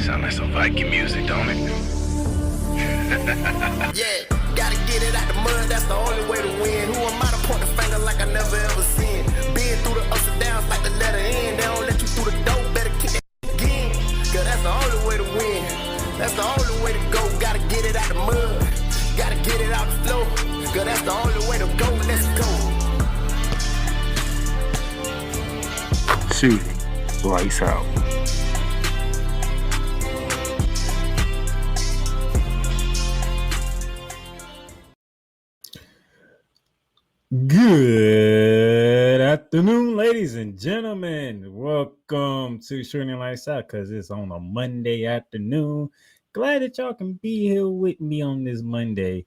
Sound like some Viking music, don't it? Yeah, gotta get it out the mud, that's the only way to win. Who am I to point the finger like I never ever seen? Been through the ups and downs like the letter N. They don't let you through the door, better kick that again. Cause that's the only way to win. That's the only way to go. Gotta get it out the mud, gotta get it out the flow. Cause that's the only way to go, let's go. Shooting lights out. Good afternoon, ladies and gentlemen. Welcome to Shooting Lights Out because it's on a Monday afternoon. Glad that y'all can be here with me on this Monday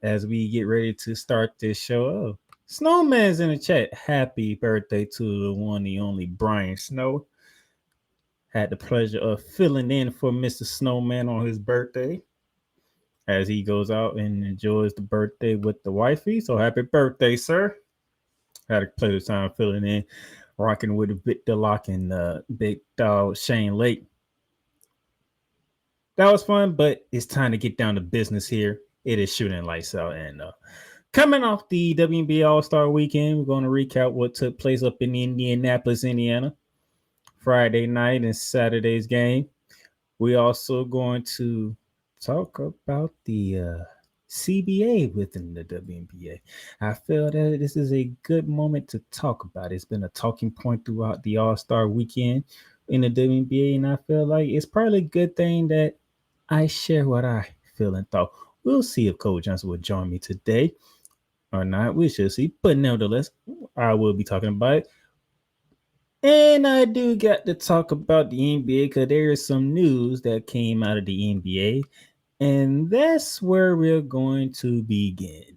as we get ready to start this show. Oh, Snowman's in the chat. Happy birthday to the one, the only Brian Snow. Had the pleasure of filling in for Mr. Snowman on his birthday as he goes out and enjoys the birthday with the wifey. So happy birthday, sir. Had a pleasure time filling in, rocking with Victor Locke and big dog Shane Lake. That was fun, but it's time to get down to business here. It is Shooting Lights Out. And coming off the WNBA All-Star weekend, we're going to recap what took place up in Indianapolis, Indiana, Friday night and Saturday's game. We're also going to talk about the CBA within the WNBA. I feel that this is a good moment to talk about. It's been a talking point throughout the All-Star weekend in the WNBA, and I feel like it's probably a good thing that I share what I feel and thought. We'll see if Cole Johnson will join me today or not. We shall see. But nevertheless, I will be talking about it. And I do get to talk about the NBA because there is some news that came out of the NBA. And that's where we're going to begin.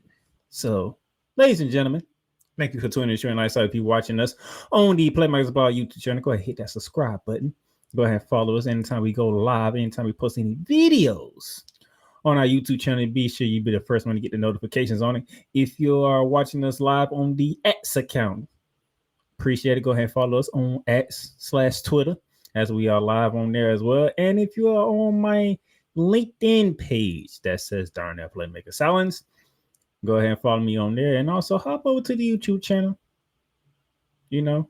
So, ladies and gentlemen, thank you for tuning in to Shooting Lights Out. If you're watching us on the Play Basketball YouTube channel, go ahead and hit that subscribe button. Go ahead and follow us anytime we go live, anytime we post any videos on our YouTube channel. Be sure you be the first one to get the notifications on it. If you are watching us live on the X account, appreciate it. Go ahead and follow us on X/Twitter as we are live on there as well. And if you are on my LinkedIn page that says Darnell Playmaker Silence, go ahead and follow me on there. And also hop over to the YouTube channel. You know,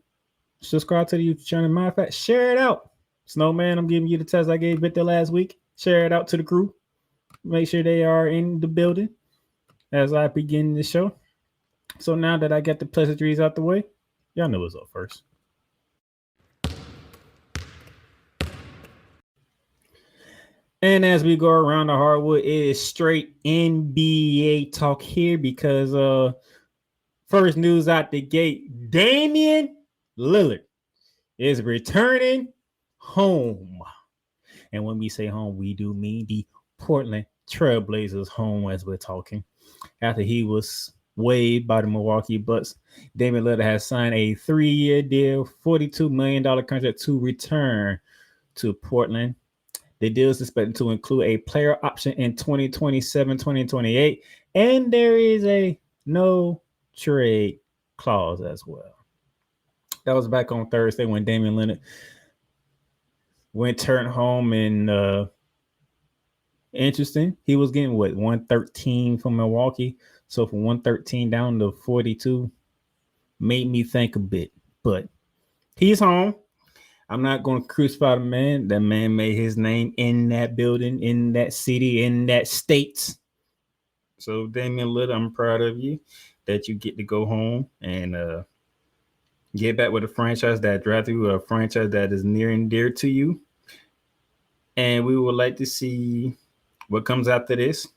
subscribe to the YouTube channel. Matter of fact, share it out. Snowman, I'm giving you the test I gave Victor last week. Share it out to the crew. Make sure they are in the building as I begin the show. So now that I got the pleasantries out the way, y'all know what's up first. And as we go around the hardwood, it is straight NBA talk here because first news out the gate, Damian Lillard is returning home. And when we say home, we do mean the Portland Trailblazers home as we're talking. After he was waived by the Milwaukee Bucks, Damian Lillard has signed a 3-year deal, $42 million contract to return to Portland. The deal is expected to include a player option in 2027, 2028, and there is a no trade clause as well. That was back on Thursday when Damian Lillard turned home, and interesting. He was getting 113 from Milwaukee. So from 113 down to 42 made me think a bit. But he's home. I'm not going to crucify the man. That man made his name in that building, in that city, in that state. So Damian Lillard, I'm proud of you that you get to go home and get back with a franchise that drafted you, a franchise that is near and dear to you. And we would like to see what comes after this.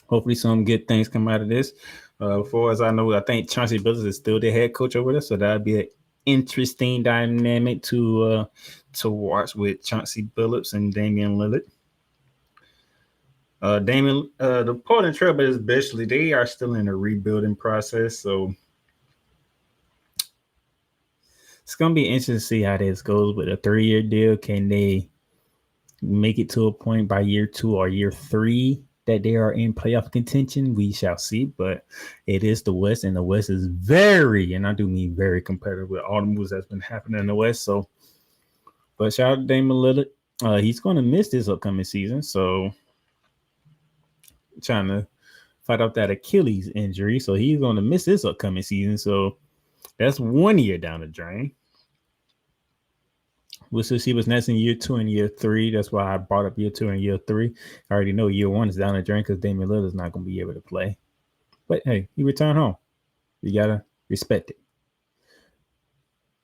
Hopefully some good things come out of this. As far as I know, I think Chauncey Billups is still the head coach over there, so that'd be an interesting dynamic to watch with Chauncey Billups and Damian Lillard. The Portland Trailblazers, especially, they are still in a rebuilding process, so it's gonna be interesting to see how this goes with a 3-year deal. Can they make it to a point by year 2 or year 3 that they are in playoff contention? We shall see, but it is the West, and the West is very, and I do mean very competitive with all the moves that's been happening in the West. So But shout out to Damian Lillard. He's going to miss this upcoming season, so trying to fight off that Achilles injury. So he's going to miss this upcoming season. So that's 1 year down the drain. We'll see what's next in year 2 and year 3. That's why I brought up year 2 and year 3. I already know year 1 is down the drain because Damian Lillard is not going to be able to play. But hey, he returned home. You got to respect it.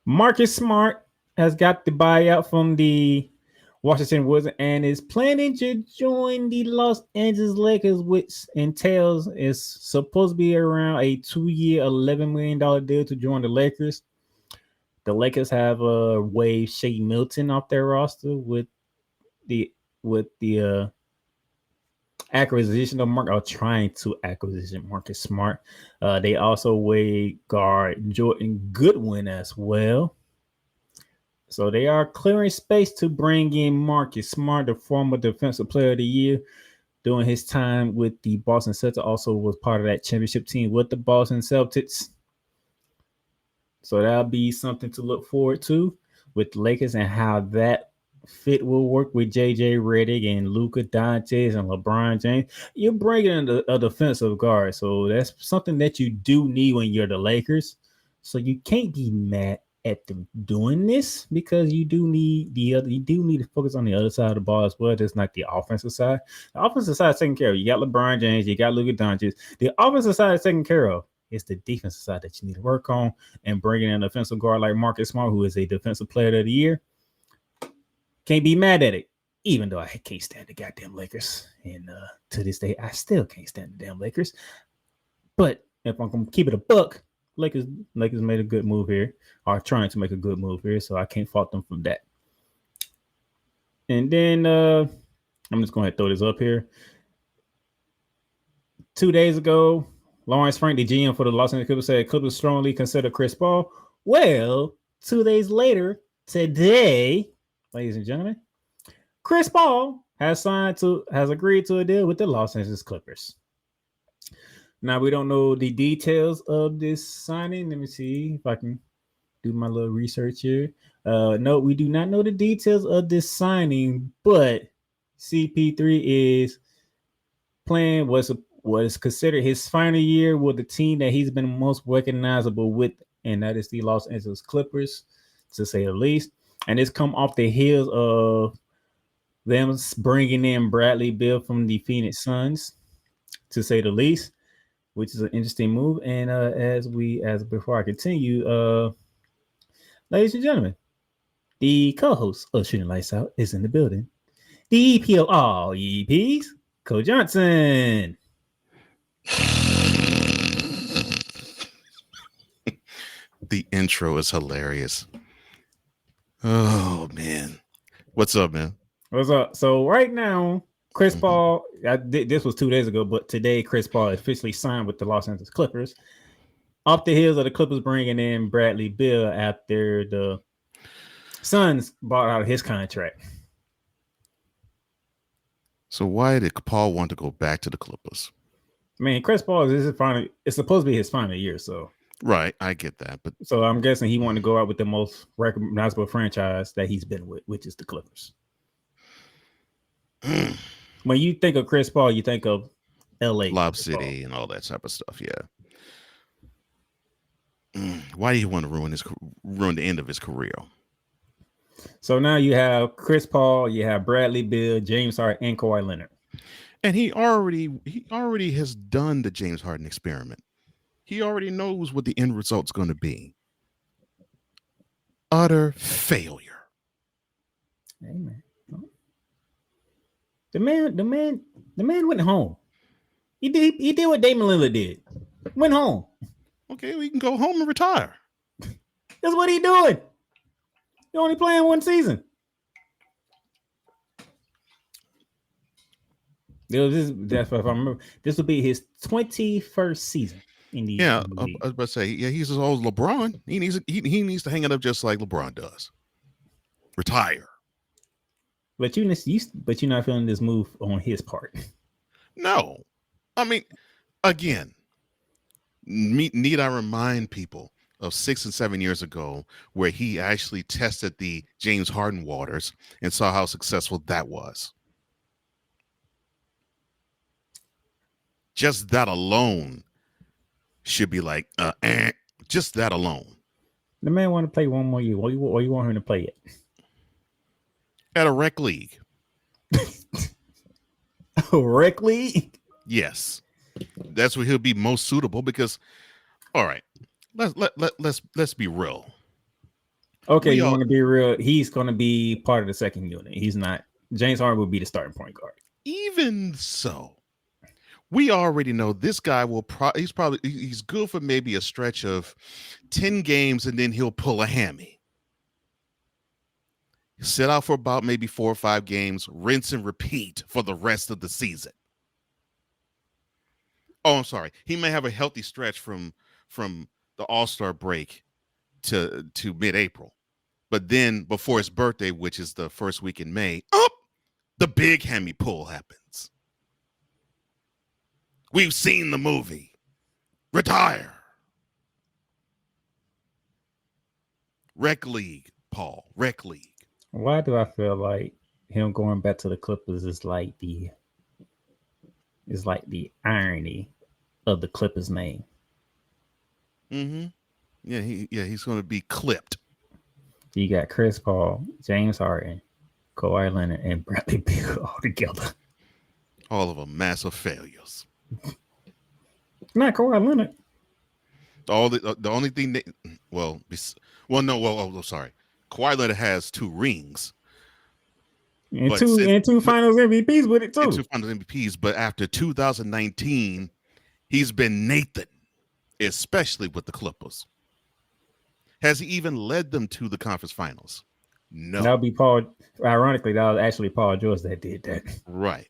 Marcus Smart has got the buyout from the Washington Wizards and is planning to join the Los Angeles Lakers, which entails is supposed to be around a 2-year, $11 million deal to join the Lakers. The Lakers have waived Shea Milton off their roster with the acquisition of trying to acquisition Marcus Smart. They also waived guard Jordan Goodwin as well. So they are clearing space to bring in Marcus Smart, the former Defensive Player of the Year, during his time with the Boston Celtics. Also was part of that championship team with the Boston Celtics. So that'll be something to look forward to with the Lakers and how that fit will work with JJ Redick and Luka Doncic and LeBron James. You're bringing in a defensive guard, so that's something that you do need when you're the Lakers. So you can't be mad at them doing this because you do need to focus on the other side of the ball as well. Just not the offensive side. The offensive side is taken care of. You got LeBron James, you got Luka Doncic. The offensive side is taken care of. It's the defensive side that you need to work on, and bringing in an offensive guard like Marcus Smart, who is a Defensive Player of the Year. Can't be mad at it, even though I can't stand the goddamn Lakers. And to this day, I still can't stand the damn Lakers. But if I'm going to keep it a buck, Lakers made a good move here, or trying to make a good move here, so I can't fault them from that. And then I'm just going to throw this up here. 2 days ago, Lawrence Frank, the GM for the Los Angeles Clippers, said Clippers strongly consider Chris Paul. Well, 2 days later, today, ladies and gentlemen, Chris Paul has agreed to a deal with the Los Angeles Clippers. Now, we don't know the details of this signing. Let me see if I can do my little research here. No, we do not know the details of this signing, but CP3 is playing what is considered his final year with the team that he's been most recognizable with, and that is the Los Angeles Clippers, to say the least. And it's come off the heels of them bringing in Bradley Beal from the Phoenix Suns, to say the least, which is an interesting move. And before I continue, ladies and gentlemen, the co-host of Shooting Lights Out is in the building. The EP of all EPs, Co Johnson. The intro is hilarious. Oh man, what's up, man? What's up? So right now, Chris Paul. This was 2 days ago, but today Chris Paul officially signed with the Los Angeles Clippers. Off the heels of the Clippers bringing in Bradley Beal after the Suns bought out his contract. So why did Paul want to go back to the Clippers? I mean, Chris Paul it's supposed to be his final year, so right, I get that, but so I'm guessing he wanted to go out with the most recognizable franchise that he's been with, which is the Clippers. When you think of Chris Paul, you think of LA, Lob City, and all that type of stuff. Yeah. Why do you want to ruin the end of his career? So now you have Chris Paul, you have Bradley Beal, James Harden, and Kawhi Leonard. And he already has done the James Harden experiment. He already knows what the end result's going to be. Utter failure. Amen. The man went home. He did what Damian Lillard did. Went home. Okay, we can go home and retire. That's what he doing. He only playing one season. That's what I remember. This will be his 21st season in the I league. was about to say, yeah, he's as old as LeBron. He needs to hang it up just like LeBron does. Retire. But you're not feeling this move on his part. No, I mean, again, need I remind people of 6 and 7 years ago, where he actually tested the James Harden waters and saw how successful that was. Just that alone should be like, just that alone. The man want to play one more year. What you want him to play it? At a rec league. Rec league? Yes. That's where he'll be most suitable because, all right, let's be real. Okay, you want to be real? He's going to be part of the second unit. He's not. James Harden will be the starting point guard. Even so, we already know this guy will he's good for maybe a stretch of 10 games and then he'll pull a hammy. Sit out for about maybe 4 or 5 games, rinse and repeat for the rest of the season. Oh, I'm sorry. He may have a healthy stretch from the All-Star break to mid-April. But then before his birthday, which is the first week in May, the big hammy pull happens. We've seen the movie. Retire. Rec league, Paul. Rec league. Why do I feel like him going back to the Clippers is like the irony of the Clippers name? Mm-hmm. Yeah, he's going to be clipped. You got Chris Paul, James Harden, Kawhi Leonard, and Bradley Beal all together. All of them massive failures. Not Kawhi Leonard. The only thing sorry. Kawhi Leonard has 2 rings. And two finals MVPs with it too. 2 finals MVPs, but after 2019, he's been Nathan, especially with the Clippers. Has he even led them to the conference finals? No. That would be Paul. Ironically, that was actually Paul George that did that. Right.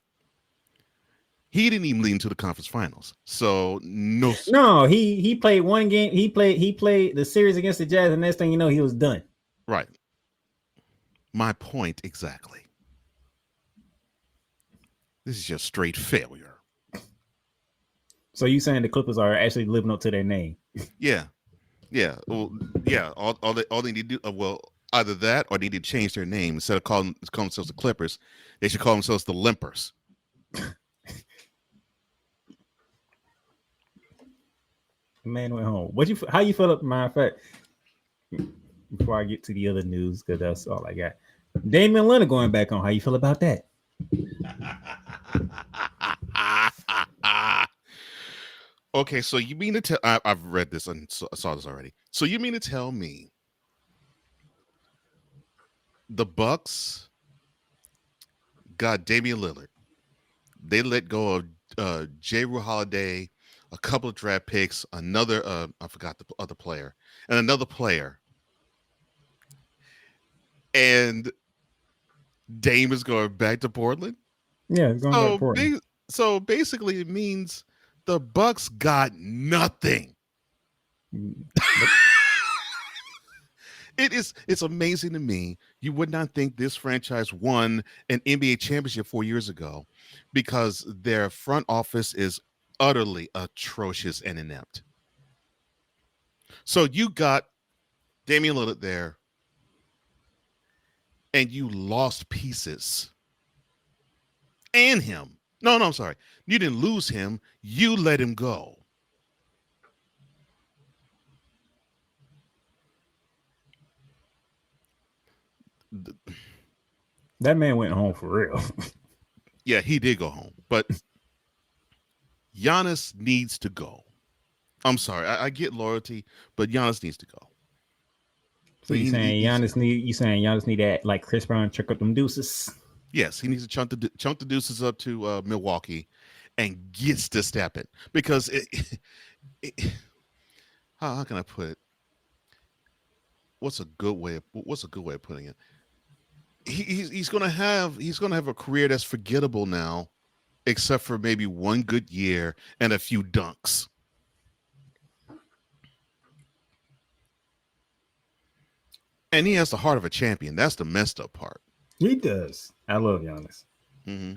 He didn't even lead into the conference finals. So no. No, he played one game. He played the series against the Jazz, and next thing you know, he was done. Right. My point exactly. This is just straight failure. So you saying the Clippers are actually living up to their name? Yeah. Well, yeah. All they need to do, either that or they need to change their name. Instead of calling themselves the Clippers, they should call themselves the Limpers. The man went home. How you feel up? Matter of fact, before I get to the other news, because that's all I got. Damian Lillard going back on. How you feel about that? Okay, so you mean to tell? I've read this and saw this already. So you mean to tell me the Bucks got Damian Lillard? They let go of Jrue Holiday, a couple of draft picks, another I forgot the other player, and another player. And Dame is going back to Portland? Yeah, he's going back to Portland. So basically it means the Bucks got nothing. It's amazing to me. You would not think this franchise won an NBA championship 4 years ago because their front office is utterly atrocious and inept. So you got Damian Lillard there and you lost pieces. And him. No, I'm sorry. You didn't lose him. You let him go. That man went home for real. Yeah, he did go home. But Giannis needs to go. I'm sorry. I get loyalty, but Giannis needs to go. So you saying Giannis need that like Chris Brown check up them deuces? Yes, he needs to chunk the deuces up to Milwaukee and gets to step it. Because how can I put it? What's a good way of putting it? He's gonna have a career that's forgettable now, except for maybe one good year and a few dunks. And he has the heart of a champion. That's the messed up part. He does. I love Giannis. Mm-hmm.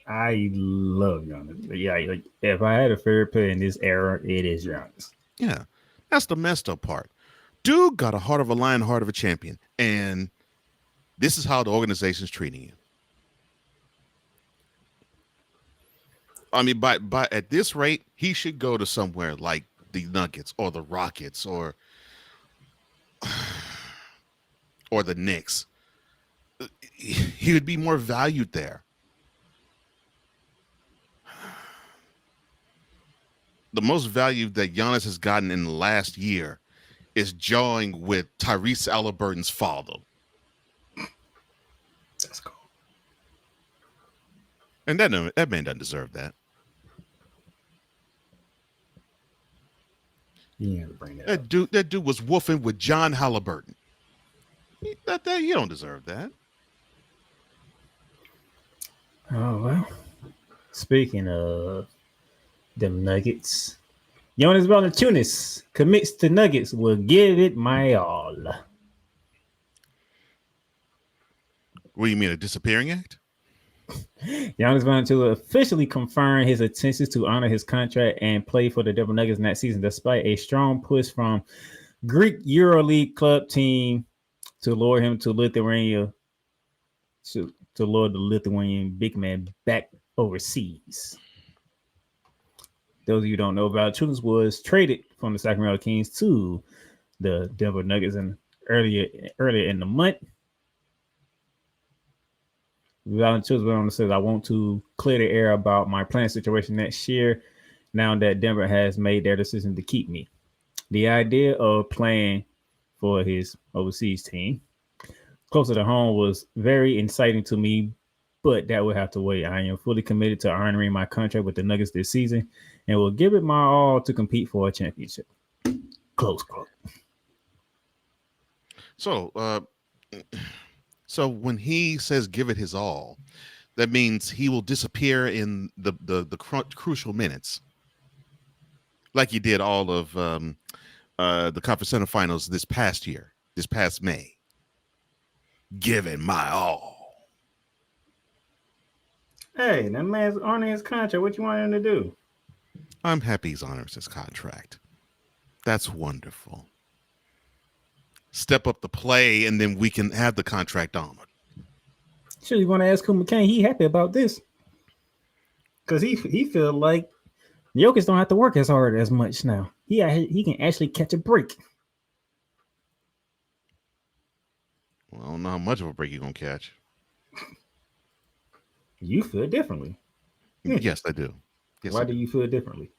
I love Giannis. But yeah, if I had a favorite player in this era, it is Giannis. Yeah, that's the messed up part. Dude got a heart of a lion, heart of a champion. And this is how the organization's treating you. I mean, by at this rate, he should go to somewhere like the Nuggets or the Rockets or the Knicks. He would be more valued there. The most value that Giannis has gotten in the last year is jawing with Tyrese Halliburton's father. That's cool. And that man doesn't deserve that. Yeah, bring that up. That dude was woofing with John Halliburton. You don't deserve that. Oh well. Speaking of them Nuggets, Jonas Valanciunas commits to Nuggets. Will give it my all. What do you mean, a disappearing act? Giannis Valanciunas officially confirmed his intentions to honor his contract and play for the Denver Nuggets next season, despite a strong push from Greek EuroLeague club team to lure him to Lithuania, to lure the Lithuanian big man back overseas. Those of you who don't know, Valanciunas was traded from the Sacramento Kings to the Denver Nuggets earlier in the month. Valanciunas went on to say, I want to clear the air about my playing situation next year now that Denver has made their decision to keep me. The idea of playing for his overseas team closer to home was very exciting to me, but that would have to wait. I am fully committed to honoring my contract with the Nuggets this season and will give it my all to compete for a championship. Close quote. So when he says give it his all, that means he will disappear in the crucial minutes, like he did all of the conference semifinals this past May. Give it my all. Hey, that man's honoring his contract. What you want him to do? I'm happy he's honoring his contract. That's wonderful. Step up the play, and then we can have the contract honored. Sure, you want to ask who McCain? He happy about this because he feel like Jokic don't have to work as hard as much now. He can actually catch a break. Well, I don't know how much of a break you're gonna catch. You feel differently. Yes, I do. Yes, Why do you feel differently?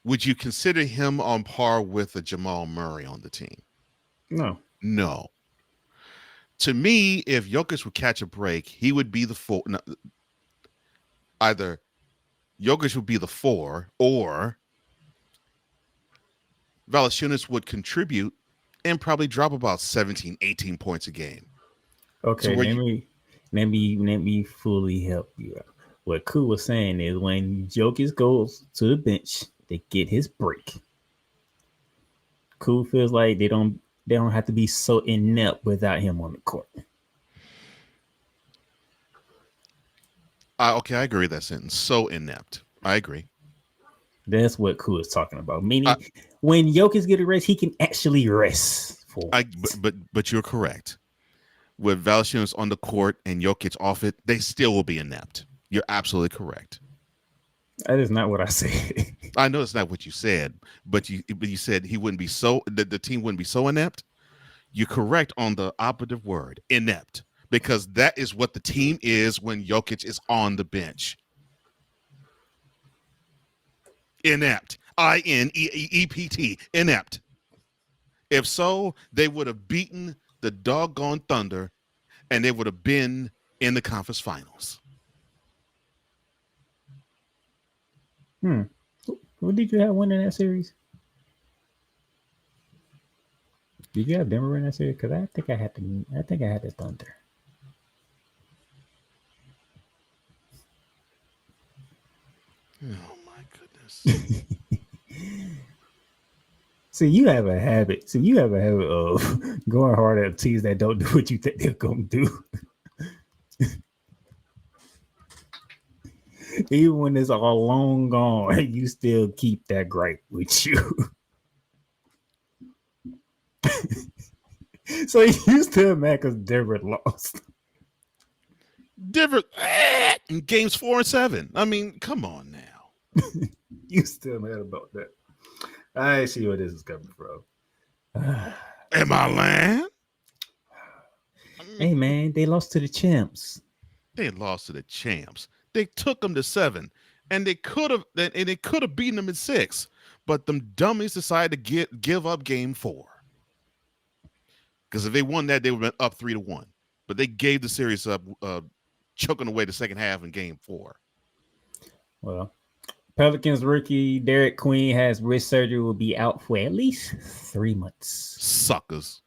Would you consider him on par with a Jamal Murray on the team? No. To me, if Jokic would catch a break, he would be the four. No, either Jokic would be the 4, or Valanciunas would contribute and probably drop about 17, 18 points a game. Okay, so let me fully help you out. What Koo was saying is when Jokic goes to the bench, they get his break. Koo feels like they don't have to be so inept without him on the court. Okay, I agree with that sentence. So inept. I agree. That's what Koo is talking about. Meaning, when Jokic get a rest, he can actually rest. But you're correct. With Valanciunas on the court and Jokic off it, they still will be inept. You're absolutely correct. That is not what I said. I know it's not what you said, but you said he wouldn't be so that the team wouldn't be so inept. You're correct on the operative word, inept, because that is what the team is when Jokic is on the bench. Inept. INEEPT. Inept. If so, they would have beaten the doggone Thunder, and they would have been in the conference finals. What did you have winning that series? Did you have Denver in that series? Because I think I had the Thunder. Oh my goodness. See, you have a habit of going hard at teams that don't do what you think they're going to do. Even when it's all long gone, you still keep that gripe with you. So you still mad because Denver lost. Denver in games 4 and 7. I mean, come on now. You still mad about that. I see where this is coming from. Am I lying? Hey man, they lost to the champs. They lost to the champs. They took them to 7, and they could have beaten them in 6, but them dummies decided to give up game 4. Because if they won that, they would have been up 3-1. But they gave the series up, choking away the second half in game 4. Well, Pelicans rookie Derek Queen has wrist surgery, will be out for at least 3 months. Suckers.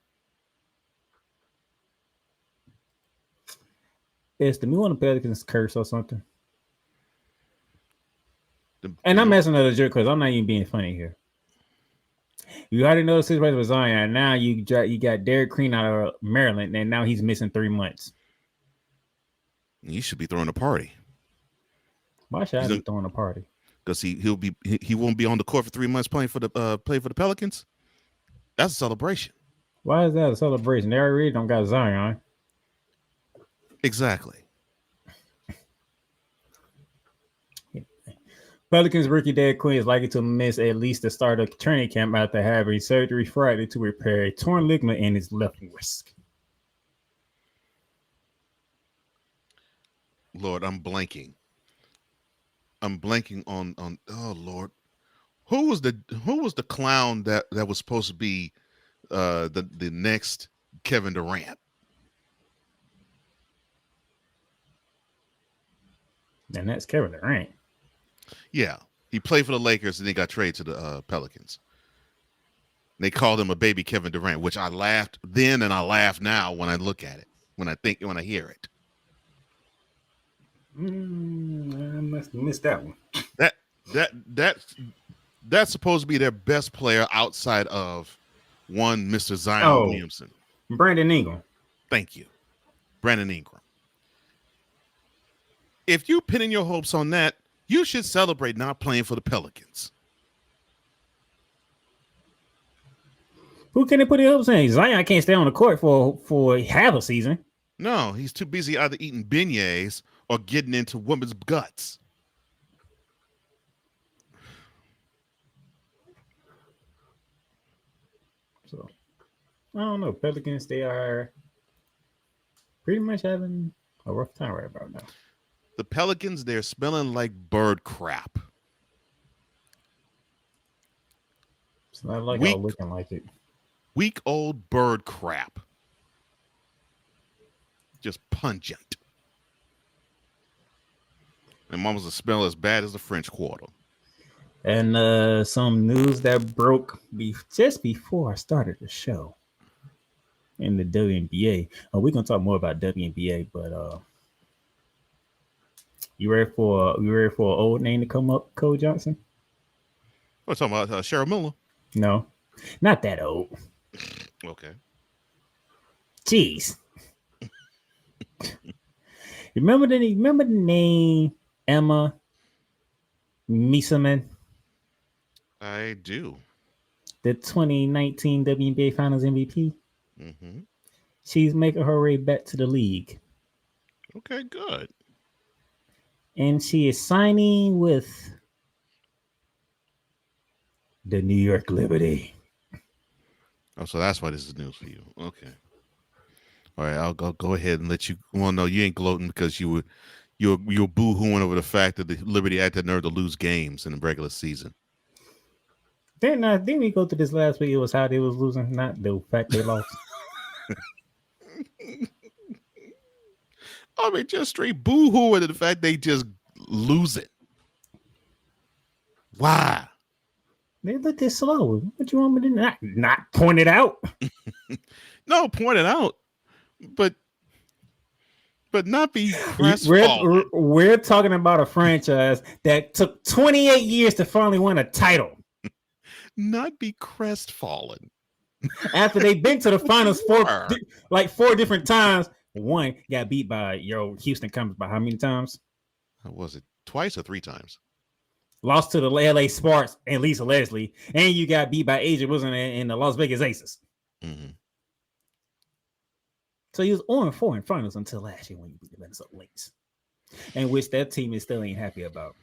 Is the new one of the Pelicans curse or something? And I'm asking another joke because I'm not even being funny here. You already know the situation with Zion. Now you got Derek Queen out of Maryland, and now he's missing 3 months. You should be throwing a party. Why should I be throwing a party? Because he won't be on the court for 3 months playing for the Pelicans. That's a celebration. Why is that a celebration? They already don't got Zion. Exactly. Pelicans rookie Derek Queen is likely to miss at least the start of training camp after having surgery Friday to repair a torn ligament in his left wrist. Lord, I'm blanking. I'm blanking on oh Lord. Who was the clown that was supposed to be the next Kevin Durant? And that's Kevin Durant. Yeah, he played for the Lakers and then got traded to the Pelicans. They called him a baby Kevin Durant, which I laughed then and I laugh now when I look at it, when I hear it. I must have missed that one. That's supposed to be their best player outside of one Mr. Zion Williamson. Brandon Ingram. Thank you, Brandon Ingram. If you pinning your hopes on that, you should celebrate not playing for the Pelicans. Who can they put their hopes in? Zion can't stay on the court for half a season. No, he's too busy either eating beignets or getting into women's guts. So, I don't know. Pelicans, they are pretty much having a rough time right about now. The Pelicans, they're smelling like bird crap. It's not like all looking like it. Weak old bird crap. Just pungent. And mama's a smell as bad as the French Quarter. And some news that broke just before I started the show in the WNBA. We're gonna talk more about WNBA, but you ready for an old name to come up, Cole Johnson? We're talking about Cheryl Miller. No, not that old. Okay. Jeez. Remember the name Emma Miesemann? I do. The 2019 WNBA Finals MVP. Mm-hmm. She's making her way back to the league. Okay, good. And she is signing with the New York Liberty. Oh, so that's why this is news for you. Okay. All right, I'll go ahead and let you. Well, no, you ain't gloating because you were boo-hooing over the fact that the Liberty had the nerve to lose games in the regular season. Didn't we go through this last week? It was how they was losing, not the fact they lost. I mean, just straight boo-hooing at the fact they just lose it. Why? They look this slow. What you want me to not point it out? No, point it out, but not be crestfallen. We're talking about a franchise that took 28 years to finally win a title. Not be crestfallen. After they've been to the finals four different times. One got beat by Houston Comets by how many times? Was it Twice or 3 times? Lost to the LA Sparks and Lisa Leslie, and you got beat by Asia Wilson in the Las Vegas Aces. Mm-hmm. So he was 0-4 in finals until last year when you beat the Minnesota Lynx, and which that team is still ain't happy about.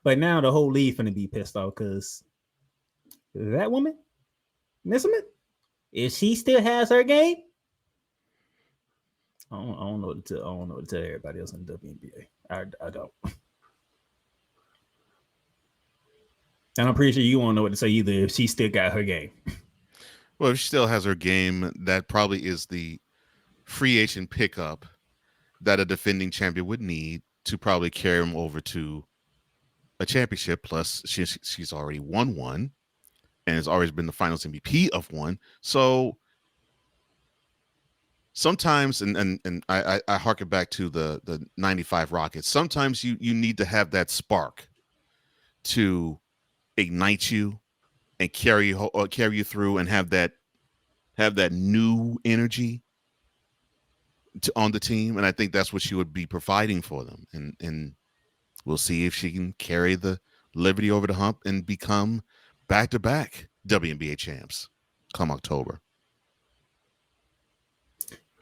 But now the whole league finna be pissed off because that woman, Nisman, if she still has her game, I don't know what to tell. I don't know what to tell everybody else in the WNBA. I don't. And I'm pretty sure you won't know what to say either if she still got her game. Well, if she still has her game, that probably is the free agent pickup that a defending champion would need to probably carry him over to a championship. Plus, she's already won one and has always been the finals MVP of one. So sometimes, and I harken back to the 95 Rockets, sometimes you need to have that spark to ignite you and carry you through and have that new energy on the team. And I think that's what she would be providing for them. And we'll see if she can carry the Liberty over the hump and become back-to-back WNBA champs come October.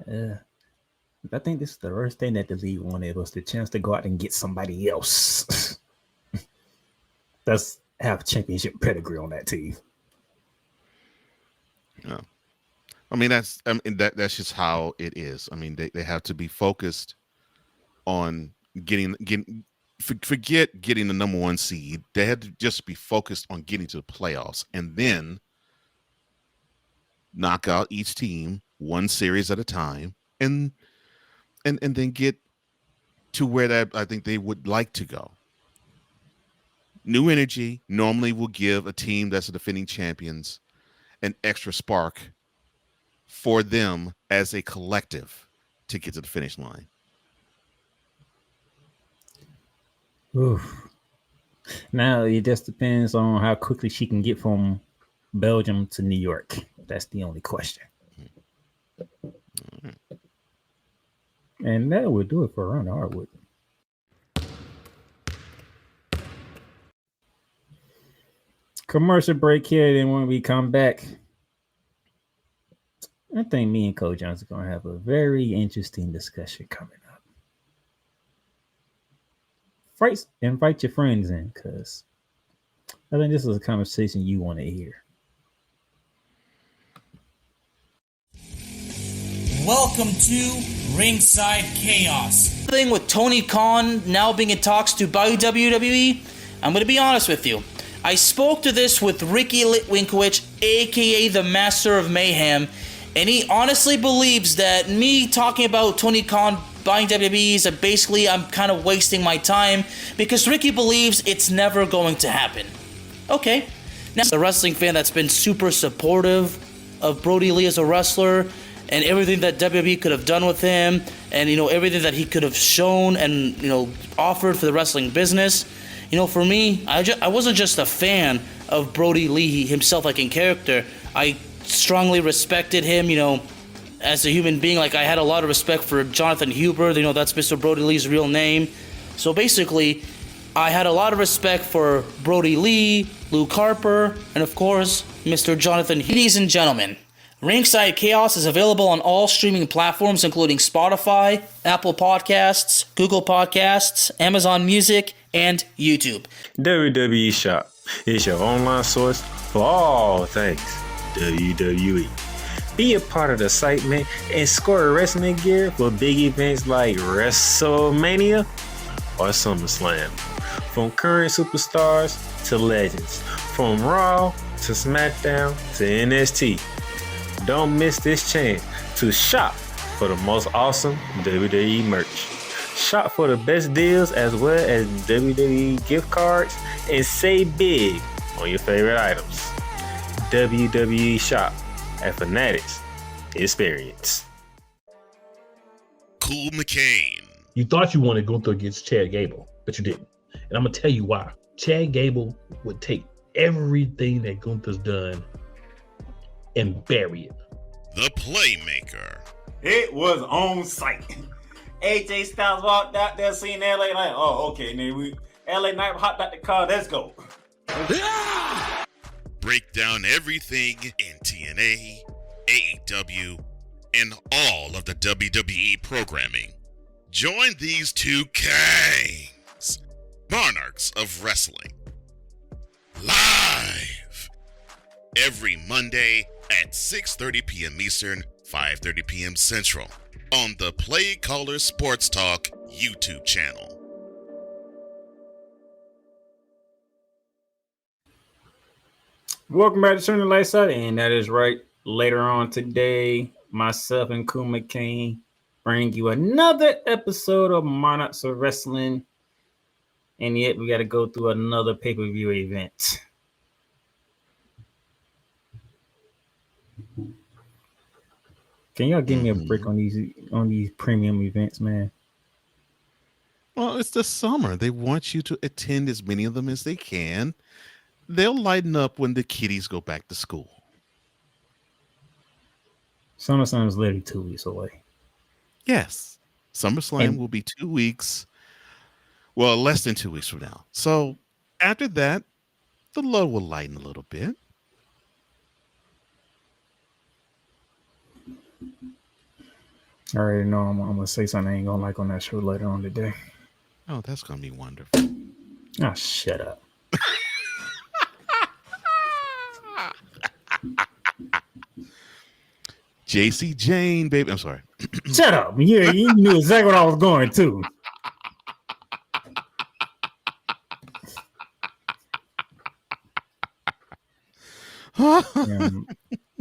I think this is the worst thing that the league wanted was the chance to go out and get somebody else. That's have championship pedigree on that team. Yeah. I mean, that's just how it is. I mean, they have to be focused on forget getting the number 1 seed. They had to just be focused on getting to the playoffs and then knock out each team one series at a time and then get to where that I think they would like to go. New energy normally will give a team that's a defending champions an extra spark for them as a collective to get to the finish line. Oof. Now it just depends on how quickly she can get from Belgium to New York. That's the only question. Right. And that would do it for Ron Hardwood. Commercial break here. Then when we come back, I think me and Coach Johnson are going to have a very interesting discussion coming up. Invite your friends in because I think this is a conversation you want to hear. Welcome to Ringside Chaos. The thing with Tony Khan now being in talks to buy WWE, I'm going to be honest with you. I spoke to this with Ricky Litwinkowicz, aka the Master of Mayhem, and he honestly believes that me talking about Tony Khan buying WWE is basically I'm kind of wasting my time because Ricky believes it's never going to happen. Okay. Now, a wrestling fan that's been super supportive of Brody Lee as a wrestler and everything that WWE could have done with him and, everything that he could have shown and, offered for the wrestling business. For me, I wasn't just a fan of Brody Lee himself, like in character. I strongly respected him, as a human being. Like, I had a lot of respect for Jonathan Huber. That's Mr. Brody Lee's real name. So basically, I had a lot of respect for Brody Lee, Luke Harper, and of course, Mr. Jonathan Huber. Ladies and gentlemen, Ringside Chaos is available on all streaming platforms, including Spotify, Apple Podcasts, Google Podcasts, Amazon Music, and YouTube. WWE Shop is your online source for all things WWE. Be a part of the excitement and score wrestling gear for big events like WrestleMania or SummerSlam. From current superstars to legends, from Raw to SmackDown to NXT. Don't miss this chance to shop for the most awesome WWE merch. Shop for the best deals as well as WWE gift cards and save big on your favorite items. WWE Shop at Fanatics Experience. Cool McCain. You thought you wanted Gunther against Chad Gable, but you didn't. And I'm going to tell you why. Chad Gable would take everything that Gunther's done and bury it. The Playmaker. It was on site. AJ Styles walked out there seeing LA Knight. Oh, okay. Then LA Knight hopped out the car. Let's go. Break down everything in TNA, AEW, and all of the WWE programming. Join these two kings, monarchs of wrestling, live every Monday at 6:30 p.m. Eastern, 5:30 p.m. Central on the Play Caller Sports Talk YouTube channel. Welcome back to Turning the Lights Out, and that is right. Later on today, myself and Kuma Kane bring you another episode of Monarchs of Wrestling, and yet we got to go through another pay-per-view event. Can y'all give me a break on these premium events, man? Well, it's the summer. They want you to attend as many of them as they can. They'll lighten up when the kiddies go back to school. SummerSlam is literally 2 weeks away. Yes. SummerSlam will be 2 weeks. Well, less than 2 weeks from now. So after that, the load will lighten a little bit. I already know I'm going to say something I ain't going to like on that show later on today. Oh, that's going to be wonderful. Oh, shut up. JC Jane, baby. I'm sorry. Shut up. Yeah, you knew exactly what I was going to.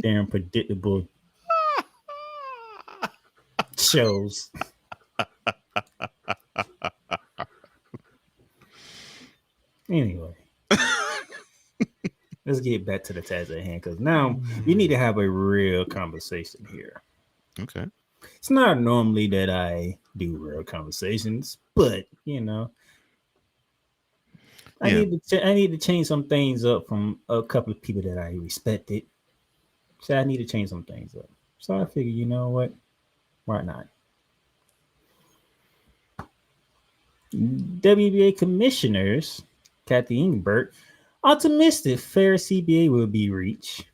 damn predictable shows. Anyway, let's get back to the task at hand, because now we need to have a real conversation here. Okay. It's not normally that I do real conversations, but I need to change some things up from a couple of people that I respected. So I need to change some things up. So I figured, you know what? Why not? WNBA commissioners Kathy Engelbert optimistic fair CBA will be reached.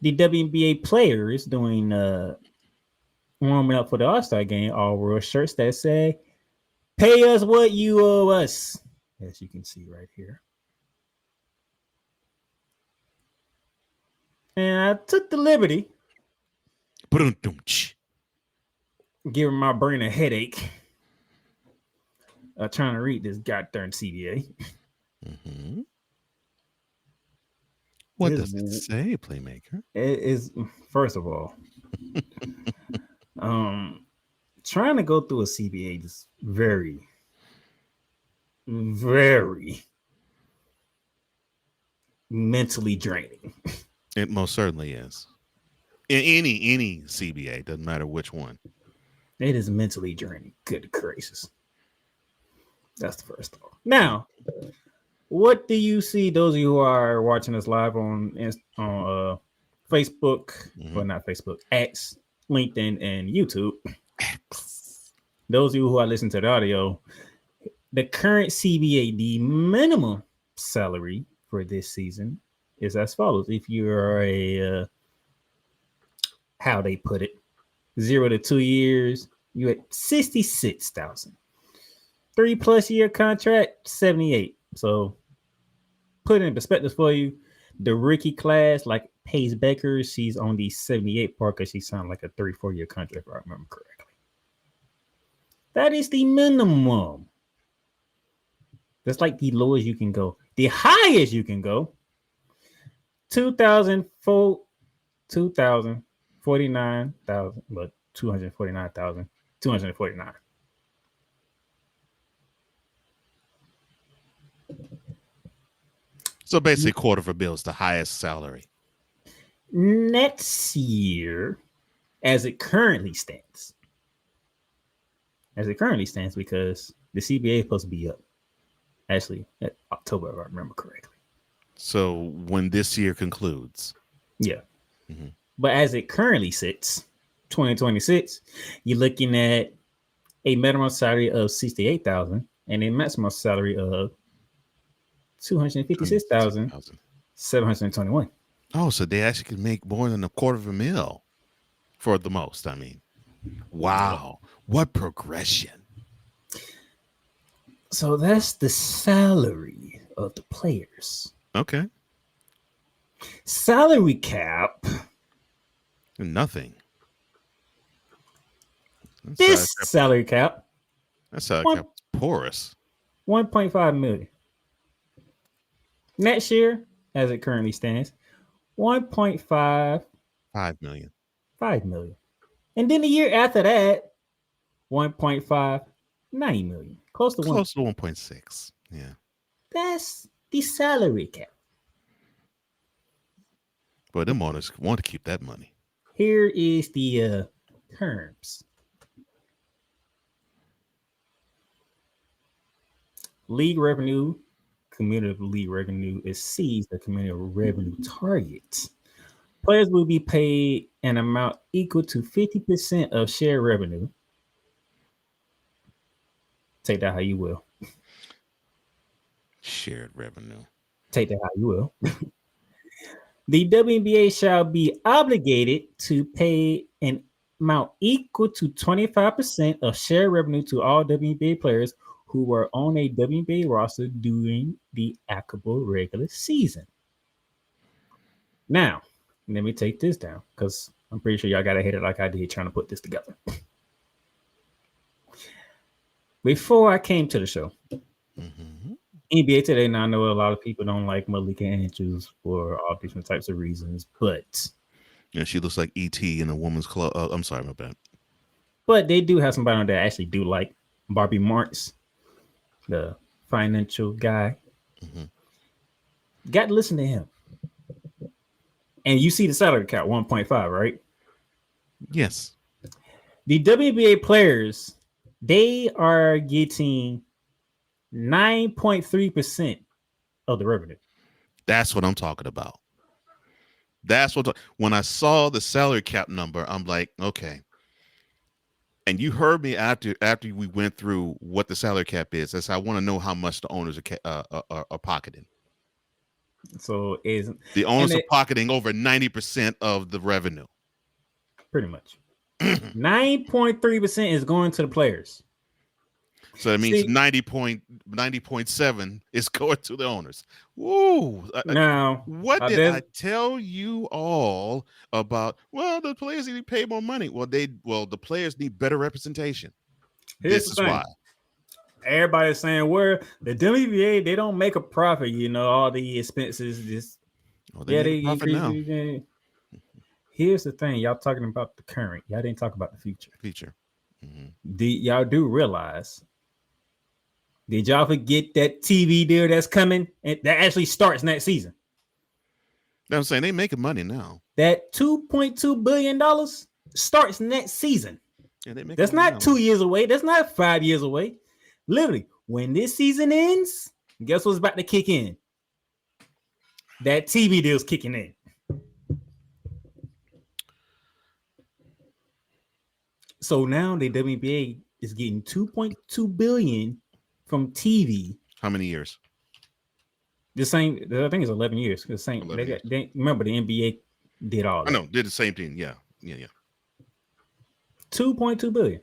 The WNBA players doing warming up for the All-Star game all wore shirts that say, "Pay us what you owe us," as you can see right here. And I took the liberty giving my brain a headache trying to read this goddamn CBA. Mm-hmm. What does it say, Playmaker? It is, first of all, trying to go through a CBA is very, very mentally draining. It most certainly is. In any CBA, doesn't matter which one. It is mentally draining. Good gracious. That's the first thought. Now, what do you see, those of you who are watching us live on Facebook, well, not Facebook, X, LinkedIn, and YouTube? X. Those of you who are listening to the audio, the current CBA, the minimum salary for this season is as follows. If you're a, how they put it, 0 to 2 years, you're at 66,000. 3+ year contract, 78. So put it in perspective for you. The rookie class, like Paige Becker, she's on the 78 part because she signed like a 3-4 year contract, if I remember correctly. That is the minimum. That's like the lowest you can go. The highest you can go, 249,000, but 249,249. So basically, $250,000 is the highest salary. Next year, as it currently stands, because the CBA is supposed to be up, actually, at October, if I remember correctly. So when this year concludes. Yeah. Mm-hmm. But as it currently sits, 2026, you're looking at a minimum salary of $68,000 and a maximum salary of $256,721. Oh, so they actually can make more than $250,000 for the most. I mean, wow, what progression! So that's the salary of the players. Okay, salary cap. Nothing. This salary cap. That salary cap is porous. 1.5 million. Next year, as it currently stands, 1.5 5 million. 5 million. And then the year after that, 1.59 million. Close to 1.6. Yeah. That's the salary cap. But them owners want to keep that money. Here is the terms. League revenue, cumulative league revenue exceeds the cumulative revenue target. Players will be paid an amount equal to 50% of share revenue. Take that how you will. Shared revenue. Take that how you will. The WNBA shall be obligated to pay an amount equal to 25% of share revenue to all WNBA players who were on a WNBA roster during the applicable regular season. Now, let me take this down because I'm pretty sure y'all got to hit it like I did trying to put this together. Before I came to the show, NBA Today, now I know a lot of people don't like Malika Andrews for all different types of reasons, but yeah, she looks like E.T. in a woman's club. I'm sorry, my bad. But they do have somebody on there that actually do like Barbie Marks, the financial guy. Got to listen to him. And you see the salary cap, 1.5, right? Yes. The WNBA players, they are getting 9.3% of the revenue. That's what I'm talking about. That's what when I saw the salary cap number, I'm like, okay. And you heard me after we went through what the salary cap is. I want to know how much the owners are pocketing. So the owners are pocketing over 90% of the revenue. Pretty much. 9.3% is going to the players. So that means 90.7 is going to the owners. Woo! Now, what did I tell you all about? Well, the players need to pay more money. Well, the players need better representation. This is why. Everybody's saying where the WNBA, they don't make a profit, all the expenses just they profit now. Here's the thing, y'all talking about the current. Y'all didn't talk about the future. Mm-hmm. Y'all do realize, did y'all forget that TV deal that's coming and that actually starts next season? I'm saying they making money now. That $2.2 billion starts next season. Yeah, that's not 2 years away. That's not 5 years away. Literally, when this season ends, guess what's about to kick in? That TV deal's kicking in. So now the WNBA is getting $2.2 billion from TV. How many years? The same. I think it's 11 years. The same. They remember the NBA did all that. I know, did the same thing. Yeah. 2.2 billion.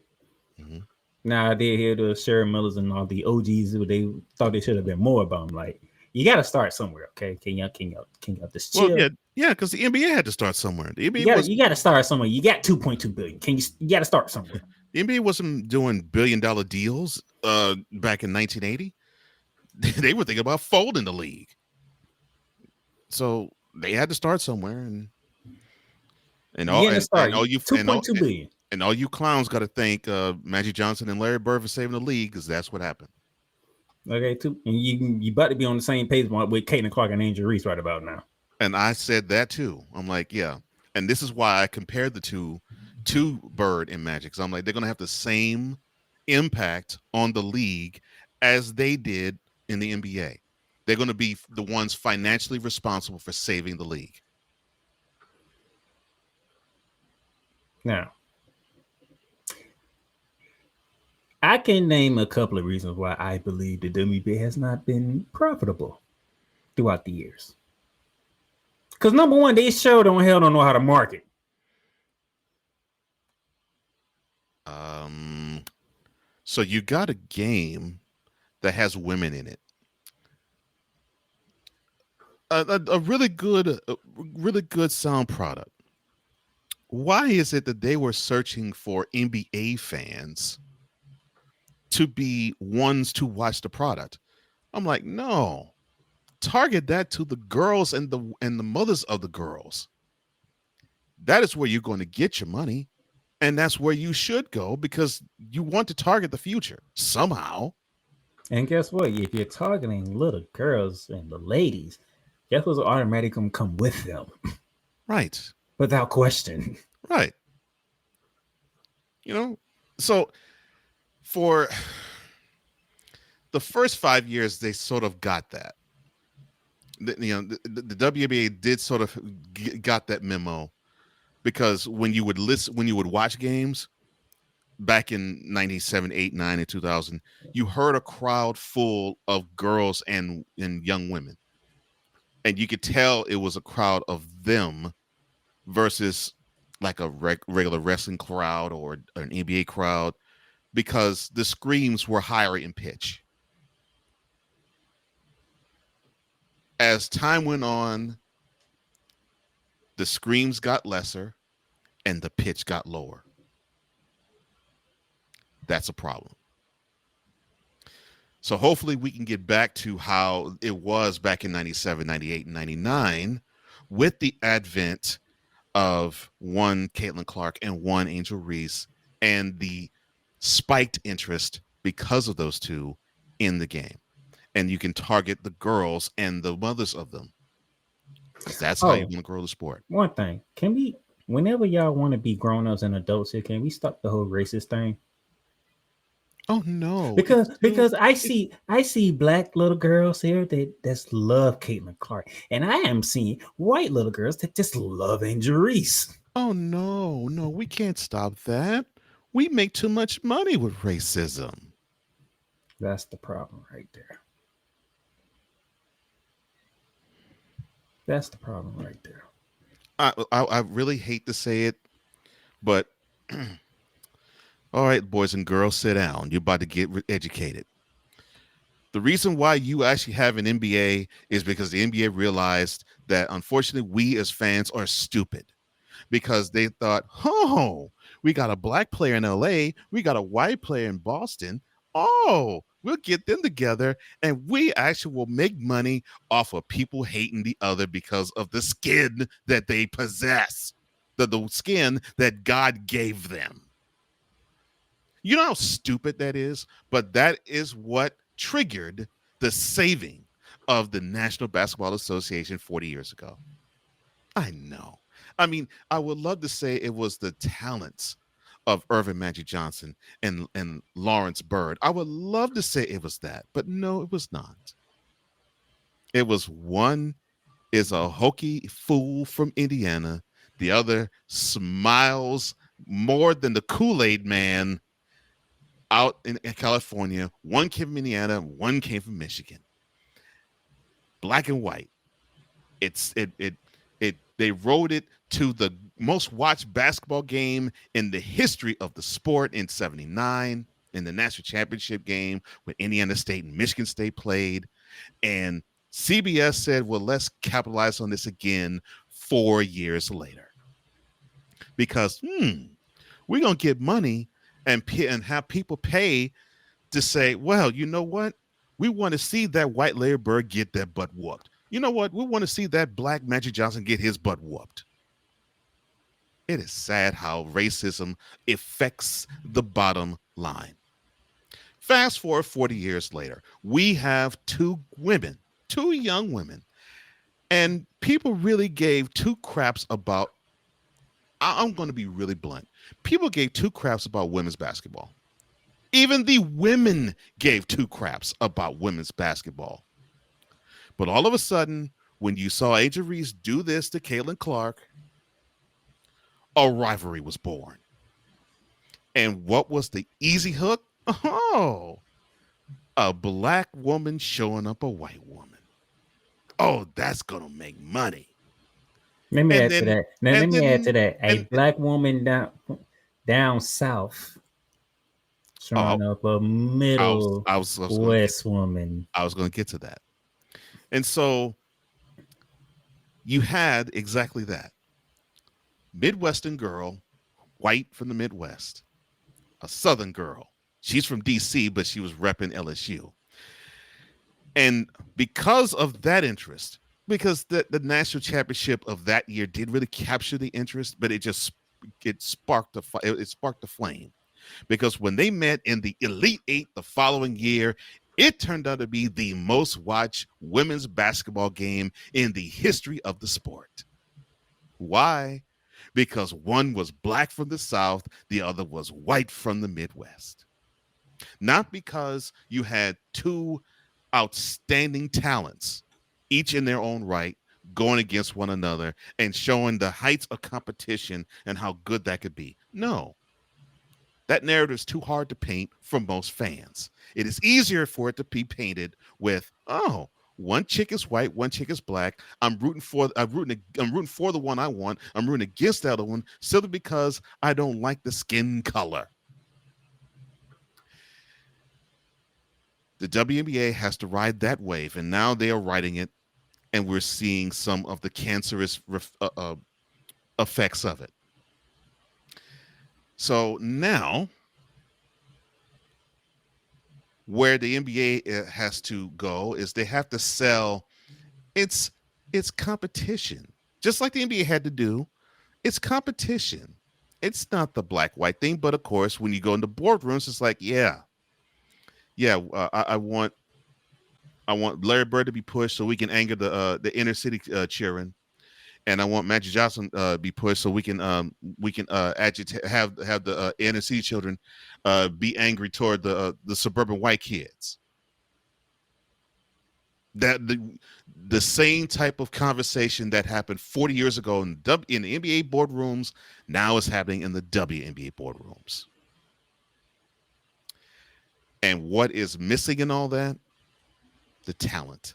Mm-hmm. Now they hear the Sharon Millers and all the OGs who they thought they should have been more about them. Like, you got to start somewhere, okay? Can y'all just chill? Well, yeah, because the NBA had to start somewhere. The NBA you got to start somewhere. You got 2.2 billion. You got to start somewhere. The NBA wasn't doing $1 billion deals back in 1980. They were thinking about folding the league. So they had to start somewhere, and all you 2.2 billion. And all you clowns got to thank Magic Johnson and Larry Bird for saving the league, because that's what happened. Okay, too. And you about to be on the same page with Caitlin Clark and Angel Reese right about now. And I said that too. I'm like, yeah. And this is why I compared the two to Bird and Magic. Because I'm like, they're going to have the same impact on the league as they did in the NBA. They're going to be the ones financially responsible for saving the league. Now, I can name a couple of reasons why I believe the WNBA has not been profitable throughout the years. Because number one, they sure don't know how to market. So you got a game that has women in it. A really good sound product. Why is it that they were searching for NBA fans to be ones to watch the product? I'm like, no, target that to the girls and the mothers of the girls. That is where you're going to get your money, and that's where you should go because you want to target the future somehow. And guess what? If you're targeting little girls and the ladies, guess what's automatically going to come with them? Right. Without question. Right. So for the first 5 years, they sort of got that. The WNBA did sort of got that memo because when you would watch games back in 97, 8, 9, and 2000, you heard a crowd full of girls and young women. And you could tell it was a crowd of them versus like a regular wrestling crowd or an NBA crowd because the screams were higher in pitch. As time went on, the screams got lesser and the pitch got lower. That's a problem. So hopefully we can get back to how it was back in 97, 98, and 99 with the advent of one Caitlin Clark and one Angel Reese and the spiked interest because of those two in the game. And you can target the girls and the mothers of them. That's how you want to grow the sport. One thing, can we, whenever y'all want to be grown-ups and adults here, can we stop the whole racist thing? Oh no! Because I see black little girls here that love Caitlin Clark, and I am seeing white little girls that just love Angel Reese. Oh no, we can't stop that. We make too much money with racism. That's the problem right there. That's the problem right there. I really hate to say it, but all right, boys and girls, sit down. You're about to get educated. The reason why you actually have an NBA is because the NBA realized that, unfortunately, we as fans are stupid because they thought, oh, we got a black player in LA. We got a white player in Boston. Oh, we'll get them together and we actually will make money off of people hating the other because of the skin that they possess, the skin that God gave them. You know how stupid that is? But that is what triggered the saving of the National Basketball Association 40 years ago. I know. I mean, I would love to say it was the talents of Irvin Magic Johnson and Lawrence Bird. I would love to say it was that, but no, it was not. It was one is a hokey fool from Indiana. The other smiles more than the Kool-Aid man out in California. One came from Indiana, one came from Michigan. Black and white. They wrote it to the most watched basketball game in the history of the sport in 79 in the national championship game when Indiana State and Michigan State played. And CBS said, well, let's capitalize on this again 4 years later. Because, we're going to get money and have people pay to say, well, you know what? We want to see that white Larry Bird get that butt whooped. You know what? We want to see that black Magic Johnson get his butt whooped. It is sad how racism affects the bottom line. Fast forward 40 years later, we have two young women, and people really gave two craps about, I'm going to be really blunt. People gave two craps about women's basketball. Even the women gave two craps about women's basketball. But all of a sudden, when you saw Angel Reese do this to Caitlin Clark, a rivalry was born. And what was the easy hook? Oh, a black woman showing up a white woman. Oh, that's gonna make money. Let me And add to then that. Now, let and me add to then that. A and black woman down south oh, showing up a middle I was gonna get west woman. I was gonna get to that. And so you had exactly that. Midwestern girl, white from the Midwest, a Southern girl. She's from DC, but she was repping LSU. And because of that interest, because the national championship of that year did really capture the interest, but it sparked it sparked a flame. Because when they met in the Elite Eight the following year, it turned out to be the most watched women's basketball game in the history of the sport. Why? Because one was black from the South, the other was white from the Midwest. Not because you had two outstanding talents, each in their own right, going against one another and showing the heights of competition and how good that could be. No, that narrative is too hard to paint for most fans. It is easier for it to be painted with, oh, one chick is white, one chick is black. I'm rooting for the one I want. I'm rooting against the other one simply because I don't like the skin color. The WNBA has to ride that wave, and now they are riding it, and we're seeing some of the cancerous effects of it. So now, where the NBA has to go is they have to sell its competition, just like the NBA had to do. It's competition. It's not the black white thing, but of course, when you go into boardrooms, it's like, I want Larry Bird to be pushed so we can anger the inner city cheering, and I want Magic Johnson be pushed so we can agitate, have the inner city children be angry toward the suburban white kids. That the same type of conversation that happened 40 years ago in the NBA boardrooms now is happening in the WNBA boardrooms. And what is missing in all that? The talent.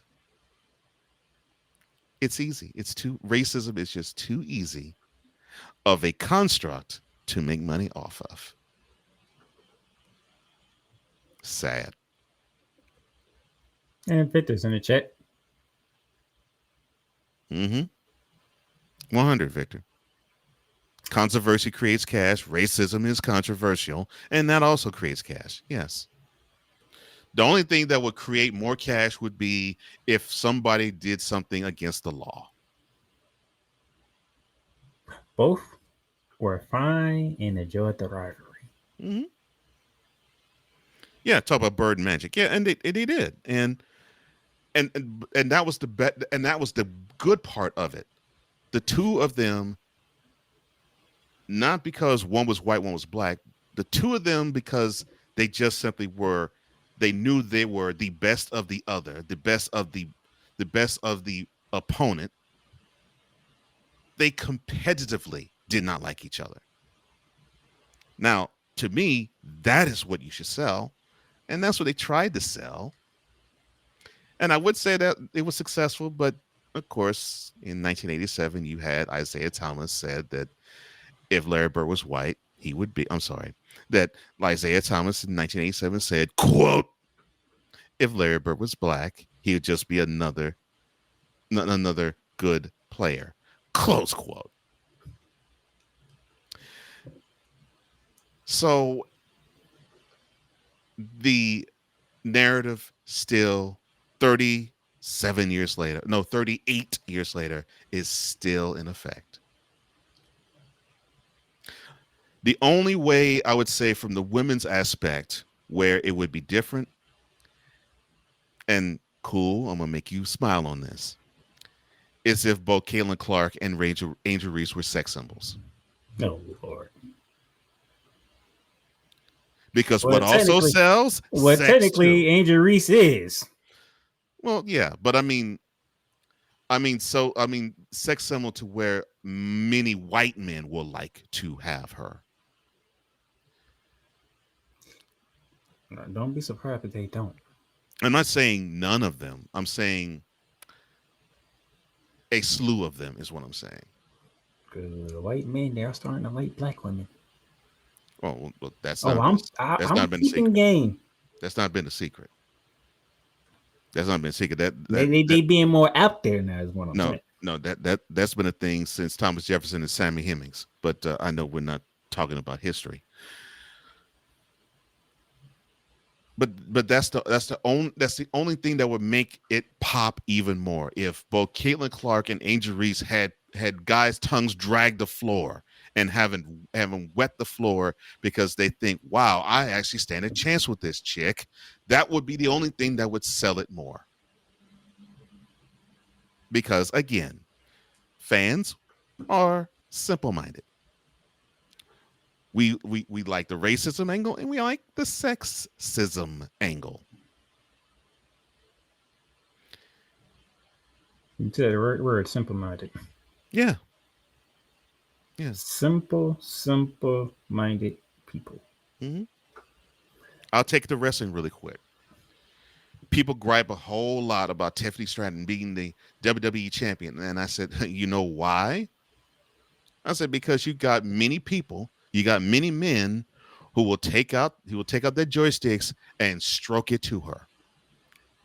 It's easy. Racism is just too easy of a construct to make money off of. Sad. And Victor's in the chat. 100, Victor. Controversy creates cash. Racism is controversial, and that also creates cash. Yes. The only thing that would create more cash would be if somebody did something against the law. Both were fine and enjoyed the rivalry. Mm-hmm. Yeah, talk about Bird and Magic. Yeah, and they did, and that was the good part of it. The two of them, not because one was white, one was black. The two of them because they just simply were. They knew they were the best of the other, the best of the opponent. They competitively did not like each other. Now, to me, that is what you should sell, and that's what they tried to sell. And I would say that it was successful, but of course, in 1987, you had Isaiah Thomas said that if Larry Bird was white, he would be. I'm sorry, that Isaiah Thomas in 1987 said, quote, if Larry Bird was black, he would just be another good player, close quote. So the narrative still 38 years later is still in effect. The only way I would say from the women's aspect where it would be different and cool, I'm going to make you smile on this, is if both Caitlin Clark and Angel Reese were sex symbols. Oh, Lord. Because what also sells? Well, technically, too. Angel Reese is. Well, yeah, but I mean, sex symbol to where many white men will like to have her. Don't be surprised if they don't. I'm not saying none of them. I'm saying a slew of them is what I'm saying. Because the white men, they are starting to like black women. Well, that's Oh, not been that's I'm not been a keeping secret. game. That's not been a secret. That's not been a secret. They being more out there now is what I'm No, saying. no, that's been a thing since Thomas Jefferson and Sammy Hemings. But I know we're not talking about history. But that's the only thing that would make it pop even more if both Caitlin Clark and Angel Reese had guys' tongues drag the floor and haven't wet the floor because they think, wow, I actually stand a chance with this chick. That would be the only thing that would sell it more. Because again, fans are simple-minded. We like the racism angle and we like the sexism angle. You said the right word, simple-minded. Yeah. Simple-minded people. Mm-hmm. I'll take the wrestling really quick. People gripe a whole lot about Tiffany Stratton being the WWE champion. And I said, you know why? I said, because you got many people, you got many men who will take out their joysticks and stroke it to her.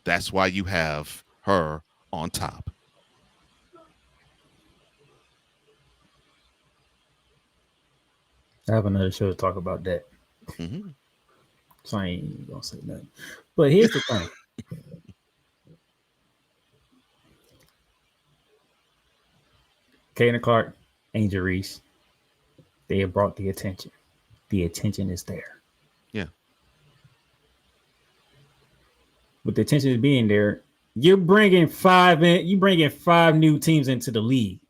That's why you have her on top. I have another show to talk about that. Mm-hmm. So I ain't even gonna say nothing. But here's the thing. Kaden Clark, Angel Reese, they have brought the attention. The attention is there. Yeah. With the attention being there, you're bringing five new teams into the league.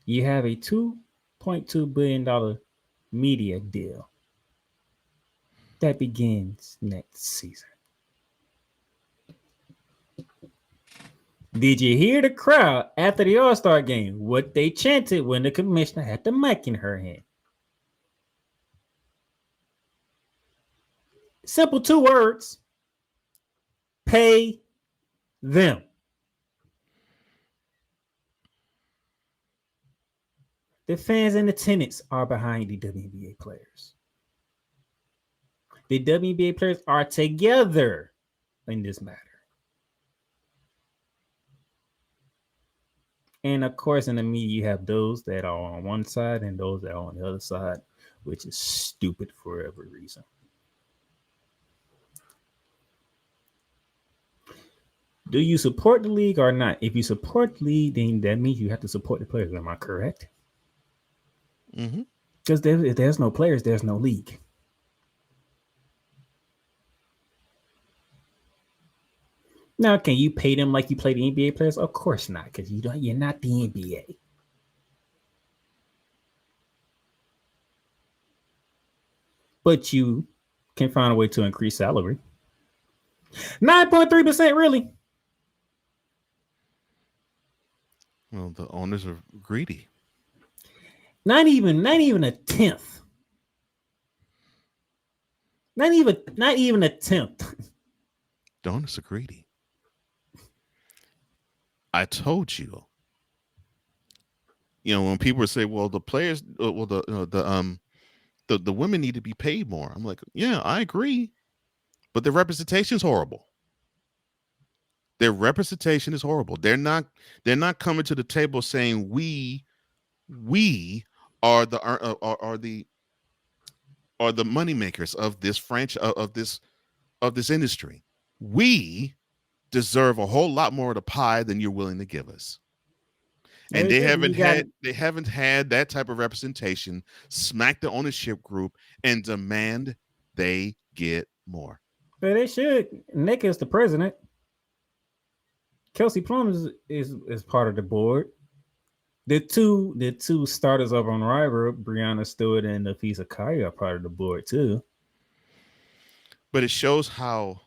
You have a $2.2 billion media deal that begins next season. Did you hear the crowd after the All-Star game? What they chanted when the commissioner had the mic in her hand? Simple 2 words. Pay them. The fans in attendance are behind the WNBA players. The WNBA players are together in this matter. And of course, in the media, you have those that are on one side and those that are on the other side, which is stupid for every reason. Do you support the league or not? If you support the league, then that means you have to support the players. Am I correct? Mm-hmm. Because if there's no players, there's no league. Now, can you pay them like you pay the NBA players? Of course not, because you're not the NBA. But you can find a way to increase salary. 9.3%, really. Well, the owners are greedy. Not even a tenth. Not even a tenth. The owners are greedy. I told you. You know, when people say, "Well, the players, the women need to be paid more," I'm like, "Yeah, I agree," but the representation is horrible. Their representation is horrible. They're not coming to the table saying we are the money makers of this franchise of this industry. We deserve a whole lot more of the pie than you're willing to give us. And they haven't had that type of representation. Smack the ownership group and demand they get more. But they should. Nick is the president. Kelsey Plum is part of the board. The two starters over on the rival, Brianna Stewart and Nafisa Kaya, are part of the board too. But it shows how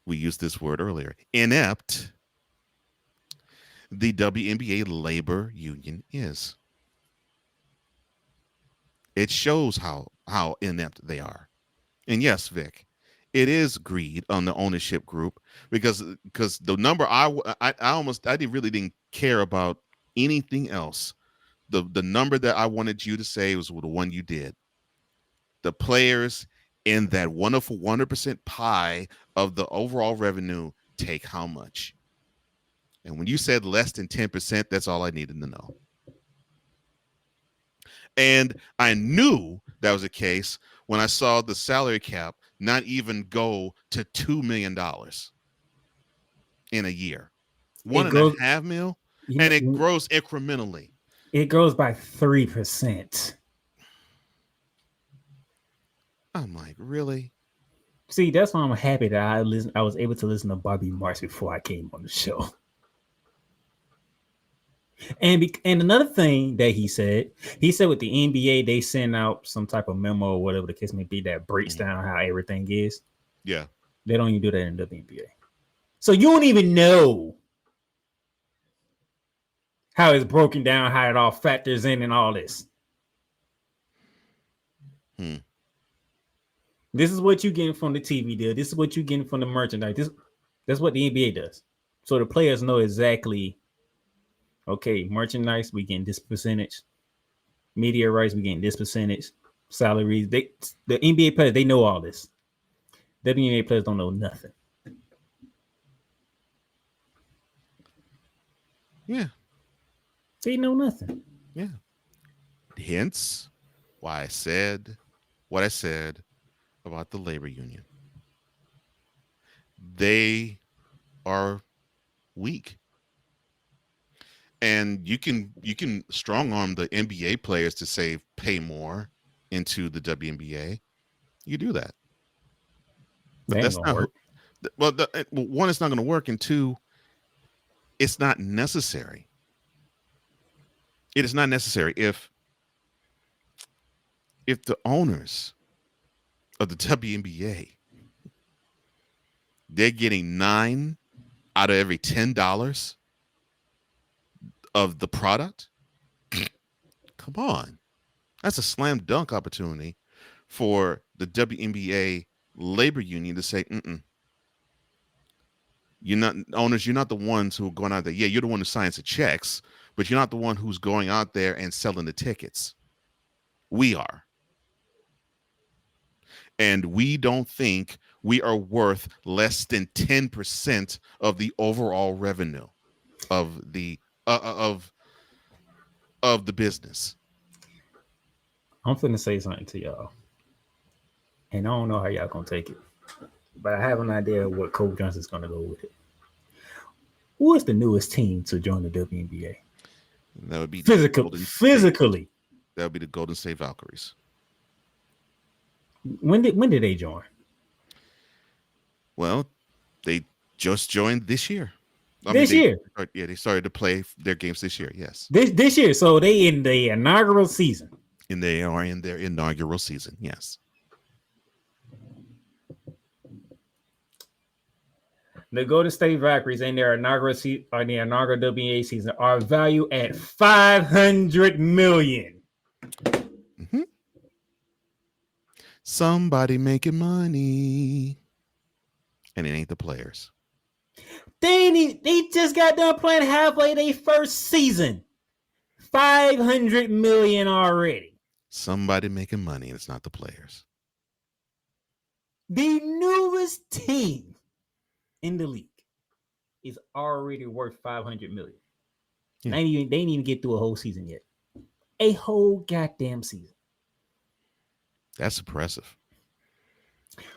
we used this word earlier, inept the WNBA labor union is. It shows how inept they are. And yes, Vic, it is greed on the ownership group because the number I didn't care about anything else. The number that I wanted you to say was the one you did. The players in that wonderful 100% pie of the overall revenue take how much? And when you said less than 10%, that's all I needed to know. And I knew that was the case when I saw the salary cap not even go to $2 million in a year. $1.5 million, and it grows incrementally. It grows by 3%. I'm like, really? See, that's why I'm happy that I was able to listen to Bobby Marks before I came on the show. And another thing that he said with the NBA, they send out some type of memo or whatever the case may be that breaks down how everything is. Yeah. They don't even do that in the WNBA. So you don't even know how it's broken down, how it all factors in and all this. This is what you're getting from the TV deal. This is what you're getting from the merchandise. That's what the NBA does. So the players know exactly, okay, merchandise, we getting this percentage. Media rights, we getting this percentage. Salaries. The NBA players, they know all this. WNBA players don't know nothing. Yeah. They know nothing. Yeah. Hence why I said what I said about the labor union. They are weak. And you can strong arm the NBA players to say pay more into the WNBA. You do that. But that's not work. Well, one, it's not going to work, and two, it's not necessary. It is not necessary if the owners of the WNBA, they're getting 9 out of every $10 of the product. Come on. That's a slam dunk opportunity for the WNBA labor union to say, you're not owners, you're not the ones who are going out there. Yeah, you're the one who signs the checks, but you're not the one who's going out there and selling the tickets. We are. And we don't think we are worth less than 10% of the overall revenue of the business. I'm finna say something to y'all, and I don't know how y'all gonna take it, but I have an idea of what Coach Johnson's gonna go with it. Who is the newest team to join the WNBA? That would be physically. That would be the Golden State Valkyries. When did they join? Well, they just joined this year. Year? Yeah, they started to play their games this year. Yes, this year. So they in the inaugural season. And they are in their inaugural season. Yes. The Golden State Valkyries in their inaugural WNBA season are valued at $500 million. Mm-hmm. Somebody making money, and it ain't the players. They just got done playing halfway their first season. $500 million already. Somebody making money, and it's not the players. The newest team in the league is already worth $500 million. Yeah. They didn't even get through a whole season yet. A whole goddamn season. That's impressive.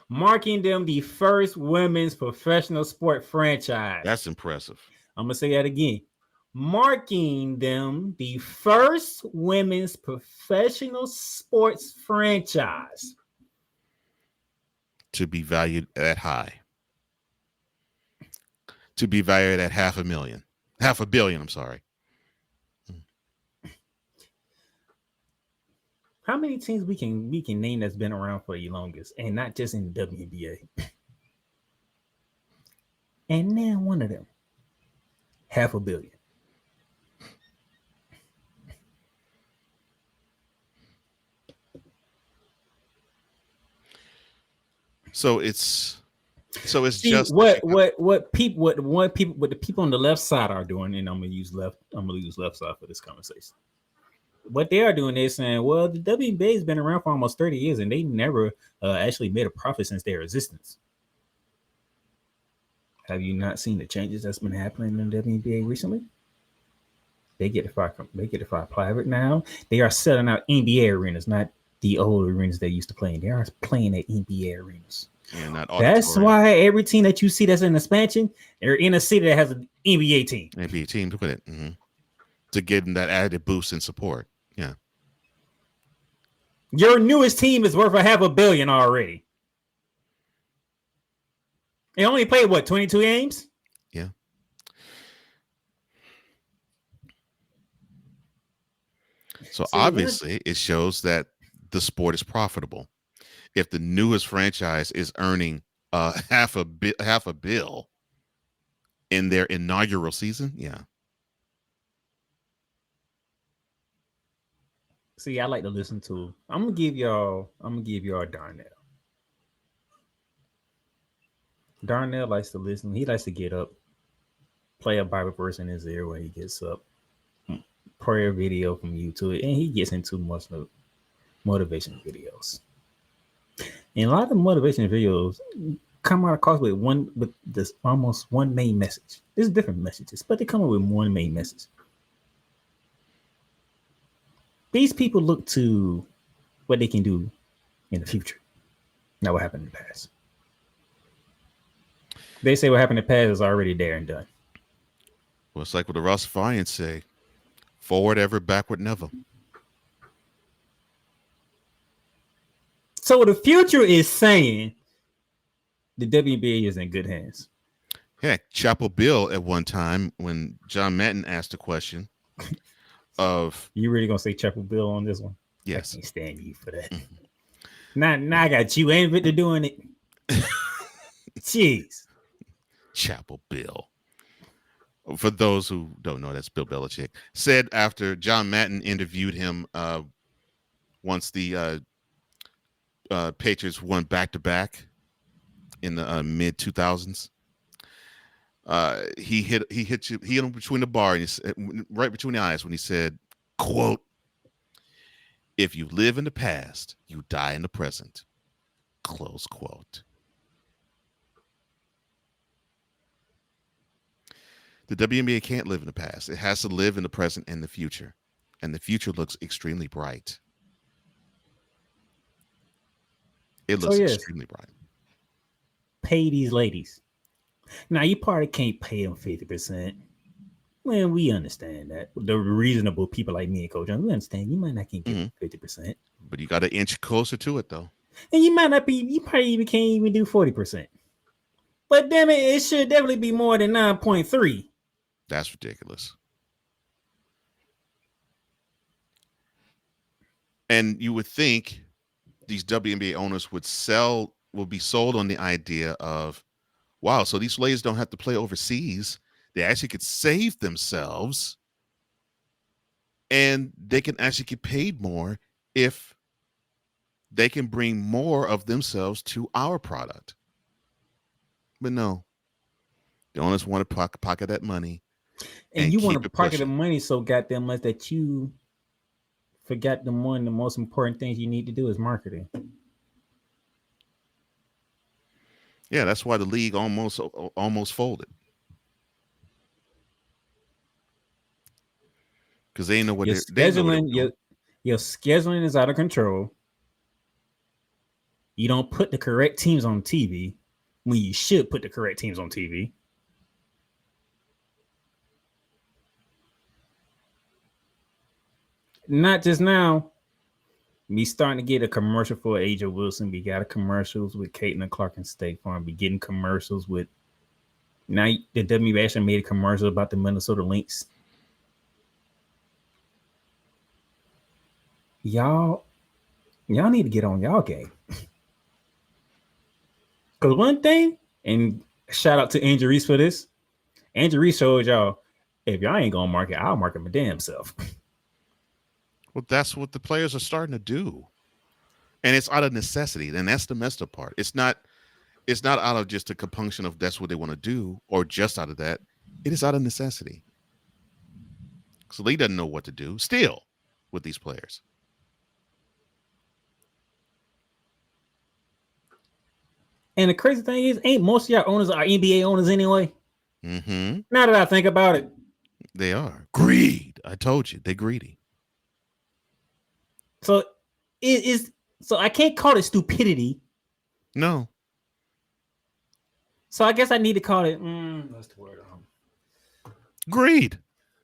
Marking them the first women's professional sport franchise. That's impressive. I'm going to say that again. Marking them the first women's professional sports franchise. To be valued that high. To be valued at $500 million. $500 million, I'm sorry. How many teams we can name that's been around for the longest, and not just in the WNBA? And then one of them, $500 million. So it's See just what the people on the left side are doing, and I'm gonna use left side for this conversation. What they are doing, they're saying, well, the WNBA has been around for almost 30 years, and they never actually made a profit since their existence. Have you not seen the changes that's been happening in the WNBA recently? They get to fly private now. They are selling out NBA arenas, not the old arenas they used to play in. They are playing at NBA arenas. Yeah, that's why every team that you see that's in expansion, they're in a city that has an NBA team. NBA team to put it to give them that added boost and support. Yeah. Your newest team is worth $500 million already. They only played 22 games? Yeah. So obviously it shows that the sport is profitable. If the newest franchise is earning half a bill in their inaugural season, yeah. See, I like to listen to. I'm gonna give y'all Darnell. Darnell likes to listen. He likes to get up, play a Bible verse in his ear when he gets up, prayer video from YouTube, and he gets into most of motivation videos. And a lot of motivation videos come out across with this almost one main message. There's different messages, but they come up with one main message. These people look to what they can do in the future, not what happened in the past. They say what happened in the past is already there and done. Well, it's like what the Rastafarians say: forward ever, backward never. So the future is saying the WNBA is in good hands. Heck, Chapel Bill at one time when John Madden asked the question of, "You really gonna say Chapel Bill on this one?" Yes. I can't stand you for that. Now I got you and Victor doing it. Jeez. Chapel Bill. For those who don't know, that's Bill Belichick. Said after John Madden interviewed him once the Patriots won back-to-back in the mid 2000s. He hit him between the bar and he said, right between the eyes when he said, quote, "If you live in the past, you die in the present." Close quote. The WNBA can't live in the past. It has to live in the present and the future. And the future looks extremely bright. It looks extremely bright. Pay these ladies. Now, you probably can't pay them 50%. Well, we understand that. The reasonable people like me and Coach Jones, we understand you might not can get 50%. But you got to inch closer to it, though. And you probably even can't even do 40%. But damn it, it should definitely be more than 9.3. That's ridiculous. And you would think these WNBA owners will be sold on the idea of, wow, so these ladies don't have to play overseas. They actually could save themselves and they can actually get paid more if they can bring more of themselves to our product. But no, the owners want to pocket that money. And you want to pocket the money so goddamn much that you forgot one of the most important things you need to do is marketing. Yeah, that's why the league almost folded. Because they know what your scheduling. Your scheduling is out of control. You don't put the correct teams on TV when you should put the correct teams on TV. Not just now. We starting to get a commercial for Aja Wilson. We got a commercials with Caitlin Clark and State Farm. We getting commercials with now the WNBA actually made a commercial about the Minnesota Lynx. Y'all need to get on y'all game. Because one thing, and shout out to Andrew Reese for this. Andrew Reese showed y'all, if y'all ain't gonna market, I'll market my damn self. Well, that's what the players are starting to do. And it's out of necessity. And that's the messed up part. It's not it's not out of just a compunction of that's what they want to do, or just out of that. It is out of necessity. So Lee doesn't know what to do still with these players. And the crazy thing is, ain't most of y'all owners are NBA owners anyway? Mm-hmm. Now that I think about it. They are. Greed. I told you. They're greedy. So it is. So I can't call it stupidity. No. So I guess I need to call it. What's the word? Greed.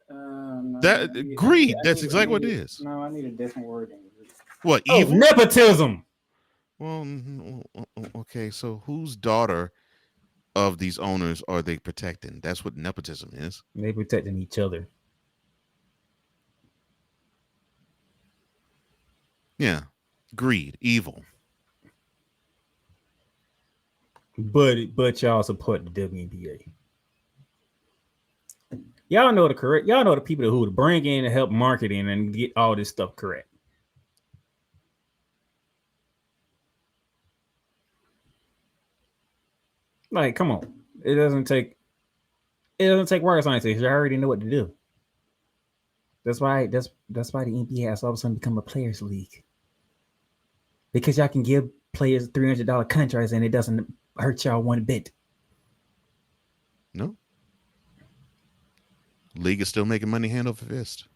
No, Greed. That's exactly what it is. No, I need a different word. What? Evil? Nepotism. Well, okay. So whose daughter of these owners are they protecting? That's what nepotism is. They protecting each other. Yeah. Greed. Evil. But y'all support the WNBA. Y'all know the people who would bring in and help marketing and get all this stuff correct. Like, come on. It doesn't take rocket scientists. You already know what to do. That's why the NBA has all of a sudden become a players' league. Because y'all can give players $300 contracts and it doesn't hurt y'all one bit. No. League is still making money hand over fist.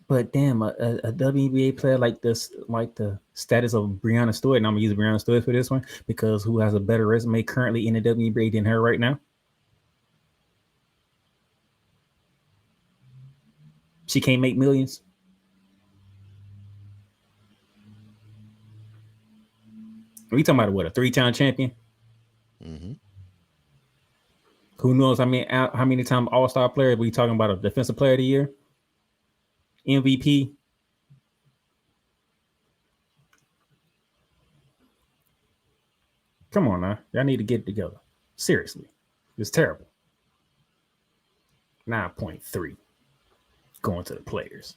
But damn, a WNBA player like this, like the status of Breanna Stewart, and I'm gonna use Breanna Stewart for this one because who has a better resume currently in the WNBA than her right now? She can't make millions. Are we talking about what, a 3-time champion? Mm-hmm. Who knows how many time All-Star player? We talking about a defensive player of the year, MVP. Come on now, y'all need to get it together. Seriously, it's terrible. 9.3 going to the players.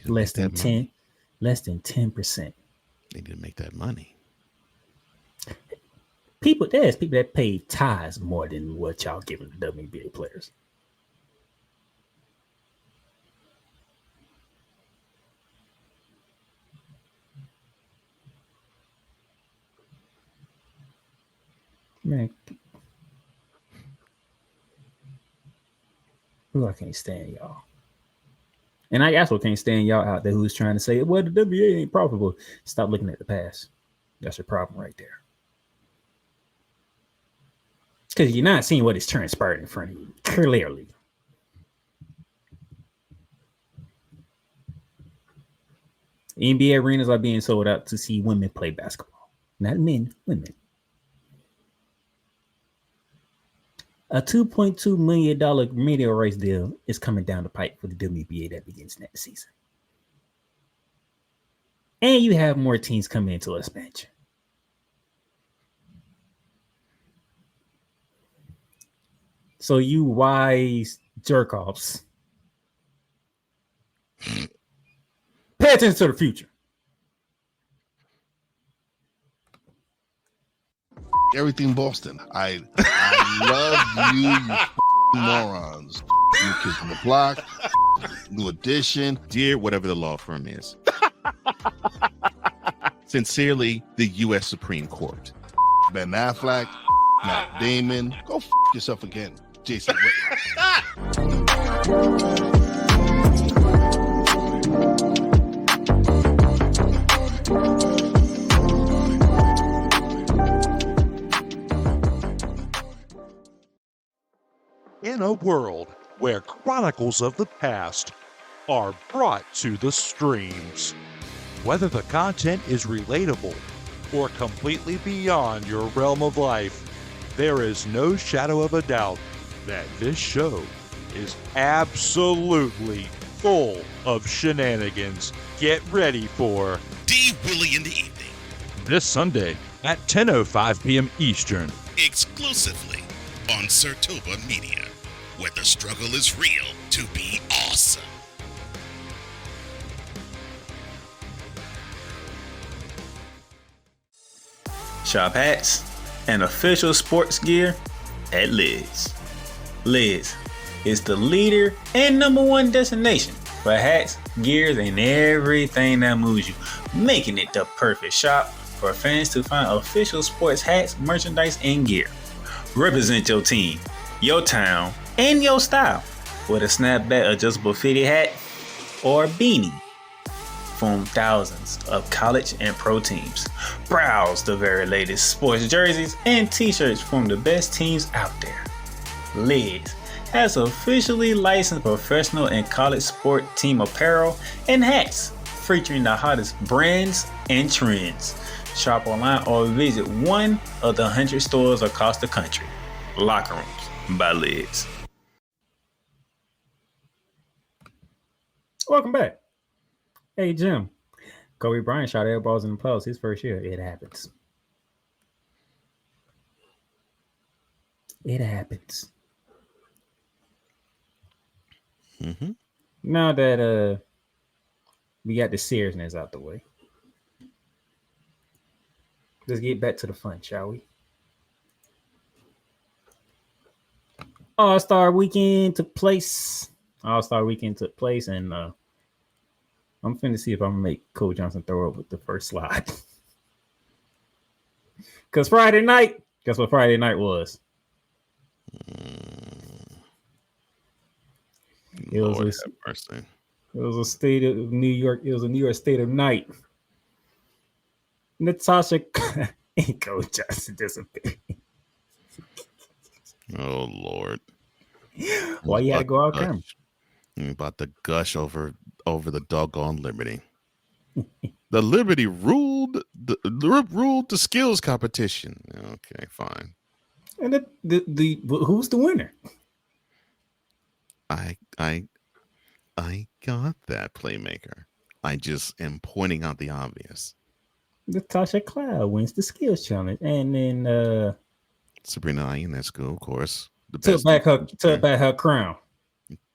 Less than 10%. Less than 10%. They need to make that money. There's people that pay tithes more than what y'all giving the WNBA players. Man, I can't stand y'all. And I also can't stand y'all out there who's trying to say, well, the WNBA ain't profitable. Stop looking at the past. That's your problem right there. Because you're not seeing what is transpired in front of you, clearly. NBA arenas are being sold out to see women play basketball. Not men, women. A $2.2 million media rights deal is coming down the pipe for the WNBA that begins next season. And you have more teams coming into expansion. So you wise jerk-offs, pay attention to the future. Everything Boston. I love you morons. New Kids on the Block, New Edition. Dear whatever the law firm is. Sincerely, the U.S. Supreme Court. Ben Affleck, Matt Damon. Go yourself again, Jason Whitlock. In a world where chronicles of the past are brought to the streams, whether the content is relatable or completely beyond your realm of life, there is no shadow of a doubt that this show is absolutely full of shenanigans. Get ready for D. Willie in the evening, this Sunday at 10:05 p.m. Eastern, exclusively on Sertoba Media, where the struggle is real to be awesome. Shop hats and official sports gear at Lids. Lids is the leader and #1 destination for hats, gears, and everything that moves you, making it the perfect shop for fans to find official sports hats, merchandise, and gear. Represent your team, your town, and your style with a snapback adjustable fitted hat or beanie from thousands of college and pro teams. Browse the very latest sports jerseys and t-shirts from the best teams out there. Lids has officially licensed professional and college sport team apparel and hats featuring the hottest brands and trends. Shop online or visit one of the 100 stores across the country. Locker Rooms by Lids. Welcome back. Hey, Jim. Kobe Bryant shot air balls in the post his first year. It happens. It happens. Mm-hmm. Now that we got the seriousness out the way, let's get back to the fun, shall we? All-Star weekend took place. And I'm finna see if I'm gonna make Cole Johnson throw up with the first slide. Because Friday night, guess what Friday night was? It was a state of New York. It was a New York state of night. Natasha and Cole Johnson disappeared. Oh Lord! Why you had to go out camera? About to gush over the doggone Liberty. The Liberty ruled the skills competition. Okay, fine. And the who's the winner? I got that, playmaker. I just am pointing out the obvious. Natasha Cloud wins the skills challenge, and then Sabrina Ionescu, of course, took back her crown.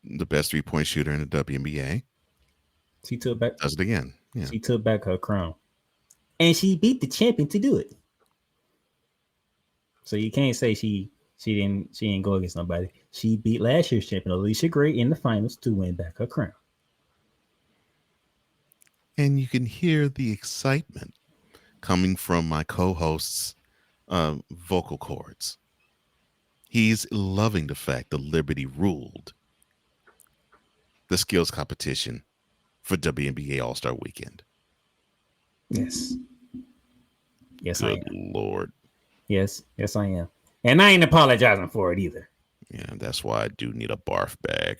The best 3-point shooter in the WNBA. She took back. Does it again. Yeah. She took back her crown, and she beat the champion to do it. So you can't say she didn't go against nobody. She beat last year's champion Alicia Gray in the finals to win back her crown. And you can hear the excitement coming from my co-host's vocal cords. He's loving the fact that Liberty ruled the skills competition for WNBA All-Star Weekend. Yes. Yes, I am. Lord. Yes, I am. And I ain't apologizing for it either. Yeah, that's why I do need a barf bag.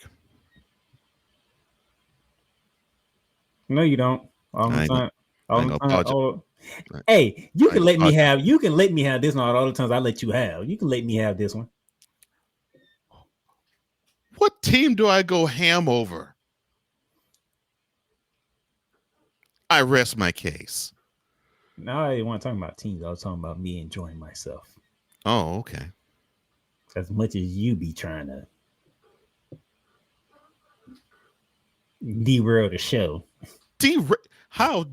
No, you don't. All the time. Hey, you can let me have this one all the times I let you have. You can let me have this one. What team do I go ham over? I rest my case. No, I didn't want to talk about teams. I was talking about me enjoying myself. Oh, okay. As much as you be trying to derail the show. How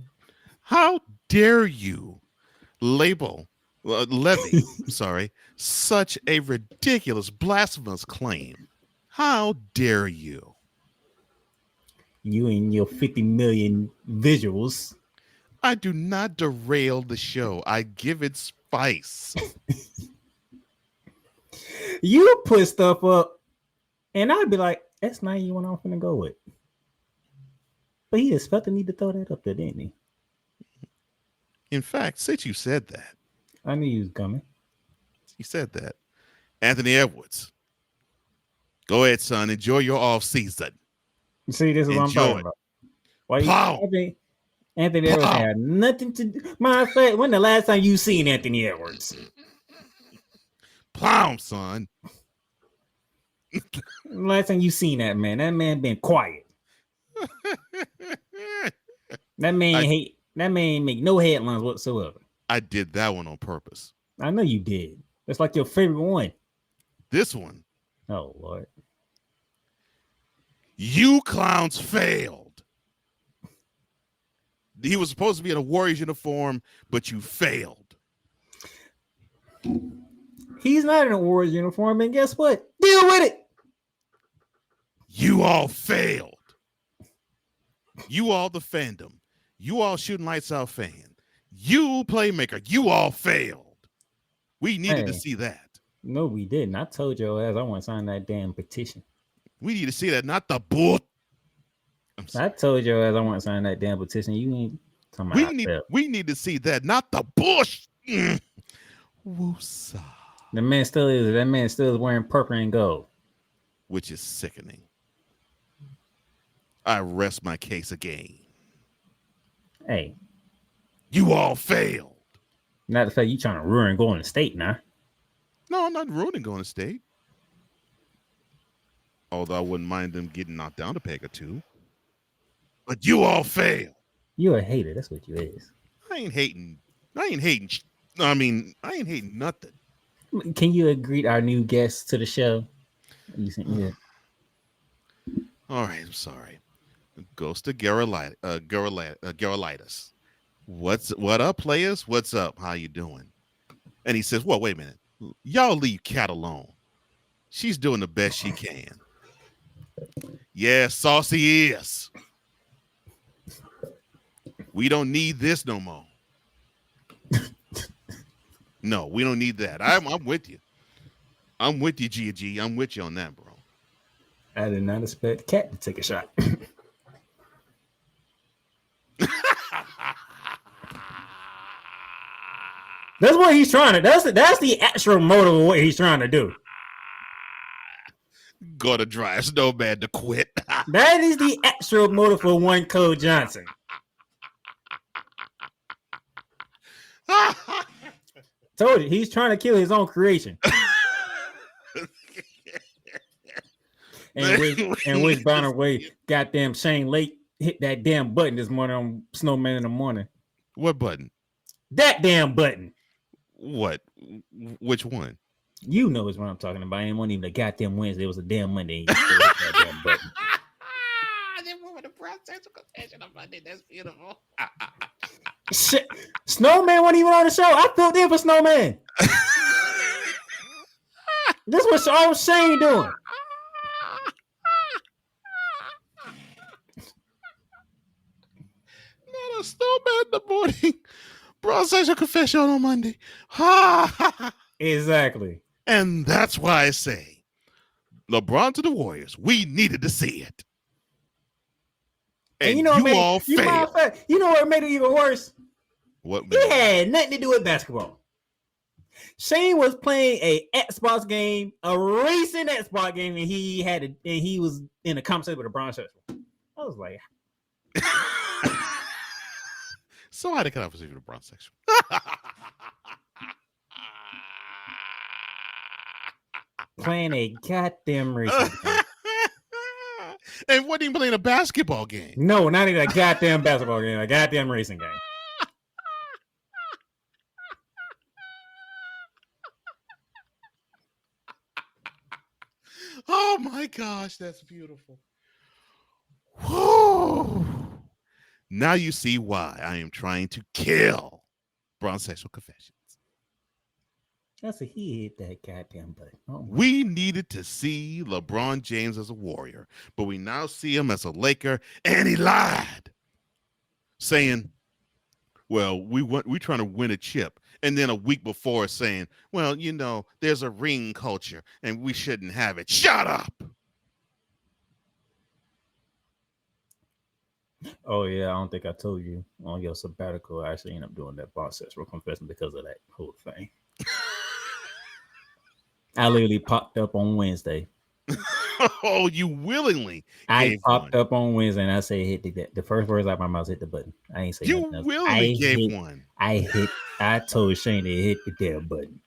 dare you levy such a ridiculous, blasphemous claim? How dare you? You and your 50 million visuals. I do not derail the show. I give it spice. You put stuff up, and I'd be like, that's not even what I'm finna go with. But he just felt the need to throw that up there, didn't he? In fact, since you said that, I knew he was coming. You said that. Anthony Edwards. Go ahead, son. Enjoy your off season. You see, this is what I'm talking about. Why Anthony Edwards had nothing to do. My fact, when the last time you seen Anthony Edwards? Plow, son. Last time you seen that man been quiet. That man ain't make no headlines whatsoever. I did that one on purpose. I know you did. That's like your favorite one. This one. Oh, Lord. You clowns failed. He was supposed to be in a Warriors uniform, but you failed. He's not in a Warriors uniform, and guess what? Deal with it. You all failed. You all the fandom. You all shooting lights out fan. You playmaker. You all failed. We needed to see that. No, we didn't. I told your ass I want to sign that damn petition. We need to see that, not the bull. I told your ass I want to sign that damn petition. You ain't talking about we need to see that, not the bush. Woosah. That man still is wearing purple and gold. Which is sickening. I rest my case again. Hey. You all failed. Not the fact you trying to ruin Golden State now. No, I'm not ruining Golden State. Although I wouldn't mind them getting knocked down a peg or two. But you all failed. You're a hater. That's what you is. I ain't hating. I ain't hating nothing. Can you greet our new guests to the show? Yeah. All right, I'm sorry. Goes to Garolitis. What up, players? What's up? How you doing? And he says, well, wait a minute. Y'all leave Cat alone. She's doing the best she can. Yeah, saucy is. We don't need this no more. No, we don't need that. I'm with you. I'm with you, G. I'm with you on that, bro. I did not expect Cat to take a shot. That's what he's trying to. That's the actual motive of what he's trying to do. Gonna drive Snowman to quit. That is the actual motive for one Cole Johnson. Told you, he's trying to kill his own creation. and which by the way, goddamn Shane Lake hit that damn button this morning on Snowman in the morning. What button? That damn button. What? Which one? You know is what I'm talking about. It wasn't even a goddamn Wednesday. It was a damn Monday. That damn button. That's beautiful. Shit. Snowman wasn't even on the show. I filled in for Snowman. This was all Shane doing. Not a Snowman in the morning. Bronze Sexual Confession on Monday. Exactly. And that's why I say, LeBron to the Warriors. We needed to see it. And you all failed. You know what made it even worse? What? It had nothing to do with basketball. Shane was playing a Xbox game, a racing Xbox game, and he was in a conversation with a Bronze Sexual. I was like, so I had a conversation with a Bronze Sexual. Playing a goddamn racing game. And wasn't even playing a basketball game. No, not even a goddamn basketball game, a goddamn racing game. Oh my gosh, that's beautiful. Whew. Now you see why I am trying to kill Bronze Sexual Confessions. That's he hit that goddamn button. Oh, we needed to see LeBron James as a Warrior, but we now see him as a Laker, and he lied, saying, well, we trying to win a chip. And then a week before saying, well, you know, there's a ring culture and we shouldn't have it. Shut up. Oh, yeah. I don't think I told you on your sabbatical. I actually ended up doing that Bronze Sexual Confession because of that whole thing. I literally popped up on Wednesday. Oh, you willingly? I popped up on Wednesday and I say hit the first words out of my mouth, hit the button. I ain't say you nothing else. willingly gave one. I told Shane to hit the damn button.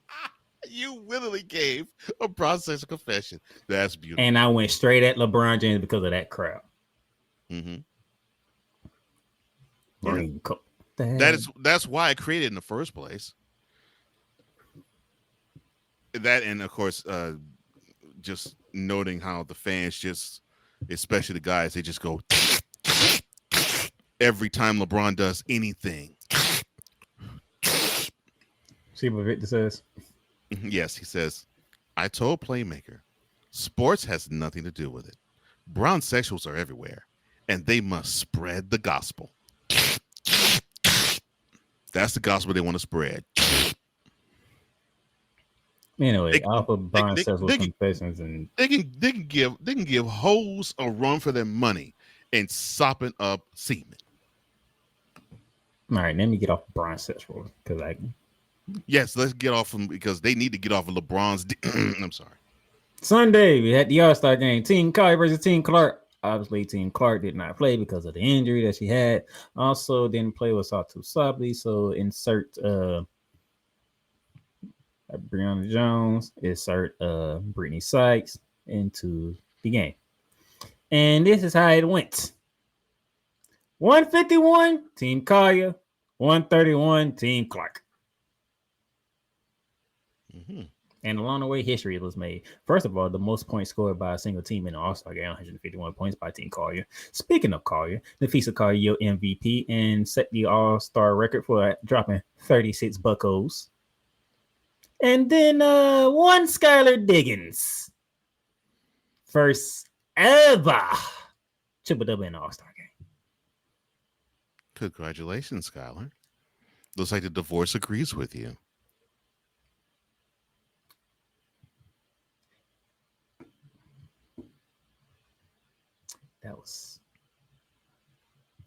You willingly gave a Bronze Sexual Confession. That's beautiful. And I went straight at LeBron James because of that crowd. Mm-hmm. Yeah. That's why I created it in the first place. That, and of course, just noting how the fans just, especially the guys, they just go every time LeBron does anything. See what Victor says? Yes, he says, I told Playmaker, sports has nothing to do with it. Brown sexuals are everywhere, and they must spread the gospel. That's the gospel they want to spread. Anyway, Alpha They, Brian they, says with they, can, confessions and they can give hoes a run for their money and sopping up semen. all right, let me get off Brian Sexual because Yes, let's get off them because they need to get off of LeBron's. I'm sorry. Sunday we had the All-Star game. Team Collier versus Team Clark. Obviously, Team Clark did not play because of the injury that she had. Also, didn't play with Satu Sabli. So insert Breonna Jones, insert Brittany Sykes into the game. And this is how it went. 151, Team Collier. 131, Team Clark. Mm-hmm. And along the way, history was made. First of all, the most points scored by a single team in the All-Star game, 151 points by Team Collier. Speaking of Collier, Nafisa Collier, your MVP, and set the All-Star record for dropping 36 buckos. And then one Skylar Diggins. First ever triple-double in the All-Star game. Congratulations, Skylar. Looks like the divorce agrees with you. That was...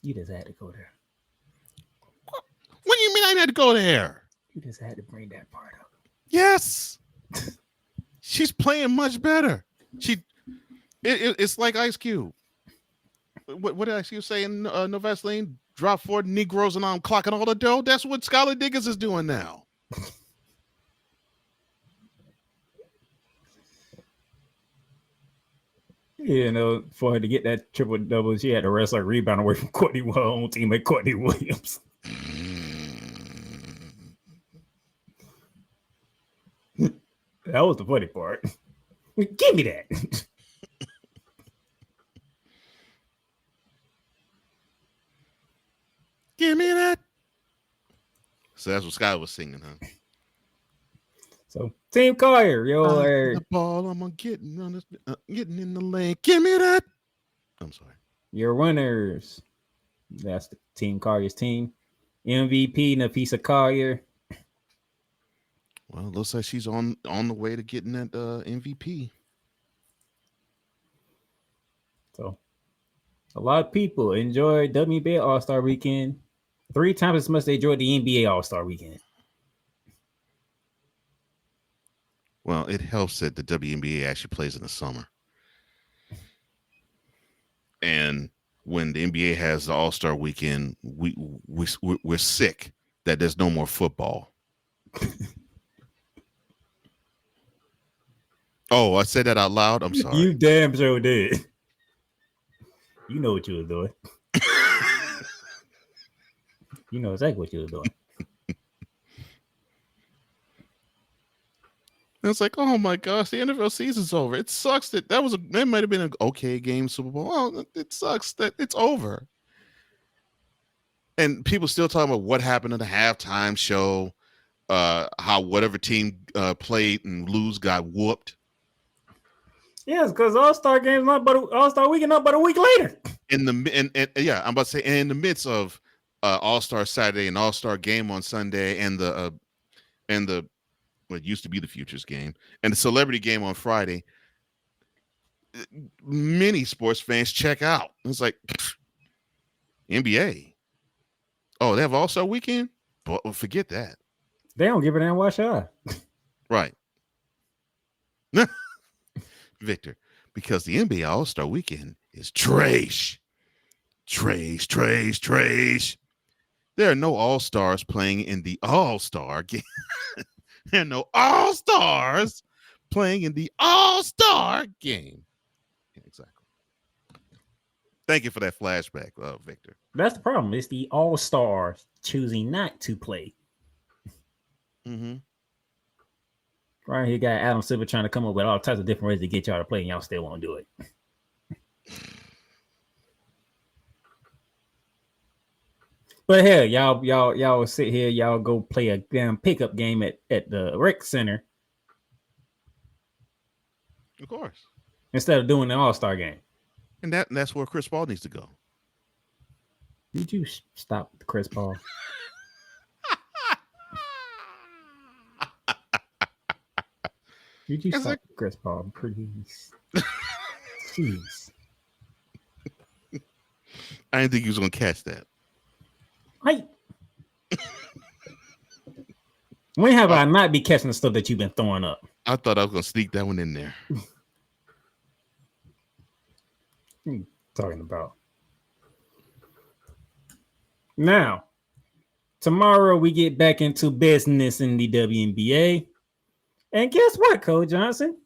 You just had to go there. What do you mean I had to go there? You just had to bring that part up. Yes. She's playing much better. It's like Ice Cube. What did Ice Cube say in No Vaseline? Drop 4 Negroes and I'm clocking all the dough. That's what Skylar Diggins is doing now. You know, for her to get that triple double, she had to wrestle a rebound away from Courtney, her own teammate Courtney Williams. That was the funny part. Give me that. Give me that. So that's what Sky was singing, huh? So Team Collier, the ball, I'm gonna getting in the lane. Give me that. I'm sorry. Your winners. That's the Team Collier's team. MVP Nafisa Collier. Well, it looks like she's on the way to getting that MVP. So a lot of people enjoyed WNBA All-Star Weekend 3 times as much as they enjoyed the NBA All-Star Weekend. Well, it helps that the WNBA actually plays in the summer. And when the NBA has the All-Star Weekend, we're sick that there's no more football. Oh, I said that out loud. I'm sorry. You damn sure did. You know what you were doing. You know exactly what you were doing. It's like, oh my gosh, the NFL season's over. It sucks that might have been an okay game, Super Bowl. Oh, it sucks that it's over. And people still talking about what happened in the halftime show, how whatever team played and lose got whooped. Yes, because All-Star game's All-Star weekend not but a week later. I'm about to say, in the midst of All-Star Saturday and All-Star game on Sunday and the what used to be the Futures game and the Celebrity game on Friday, many sports fans check out. It's like NBA. Oh, they have All-Star weekend? But forget that. They don't give a damn what shot. Right. Victor, because the NBA All-Star weekend is trash. Trash. There are no All-Stars playing in the All-Star game. There are no All-Stars playing in the All-Star game. Yeah, exactly. Thank you for that flashback, Victor. That's the problem. It's the All-Stars choosing not to play. Mm-hmm. Right here, got Adam Silver trying to come up with all types of different ways to get y'all to play, and y'all still won't do it. But hell, y'all sit here, y'all go play a damn pickup game at the rec center Of course. Instead of doing the All-Star game. And that's where Chris Paul needs to go. Did you stop the Chris Paul? Did you stop Chris Paul, please? Jeez. I didn't think he was going to catch that. When have I not be catching the stuff that you've been throwing up? I thought I was going to sneak that one in there. What are you talking about? Now, tomorrow we get back into business in the WNBA. And guess what, Cole Johnson?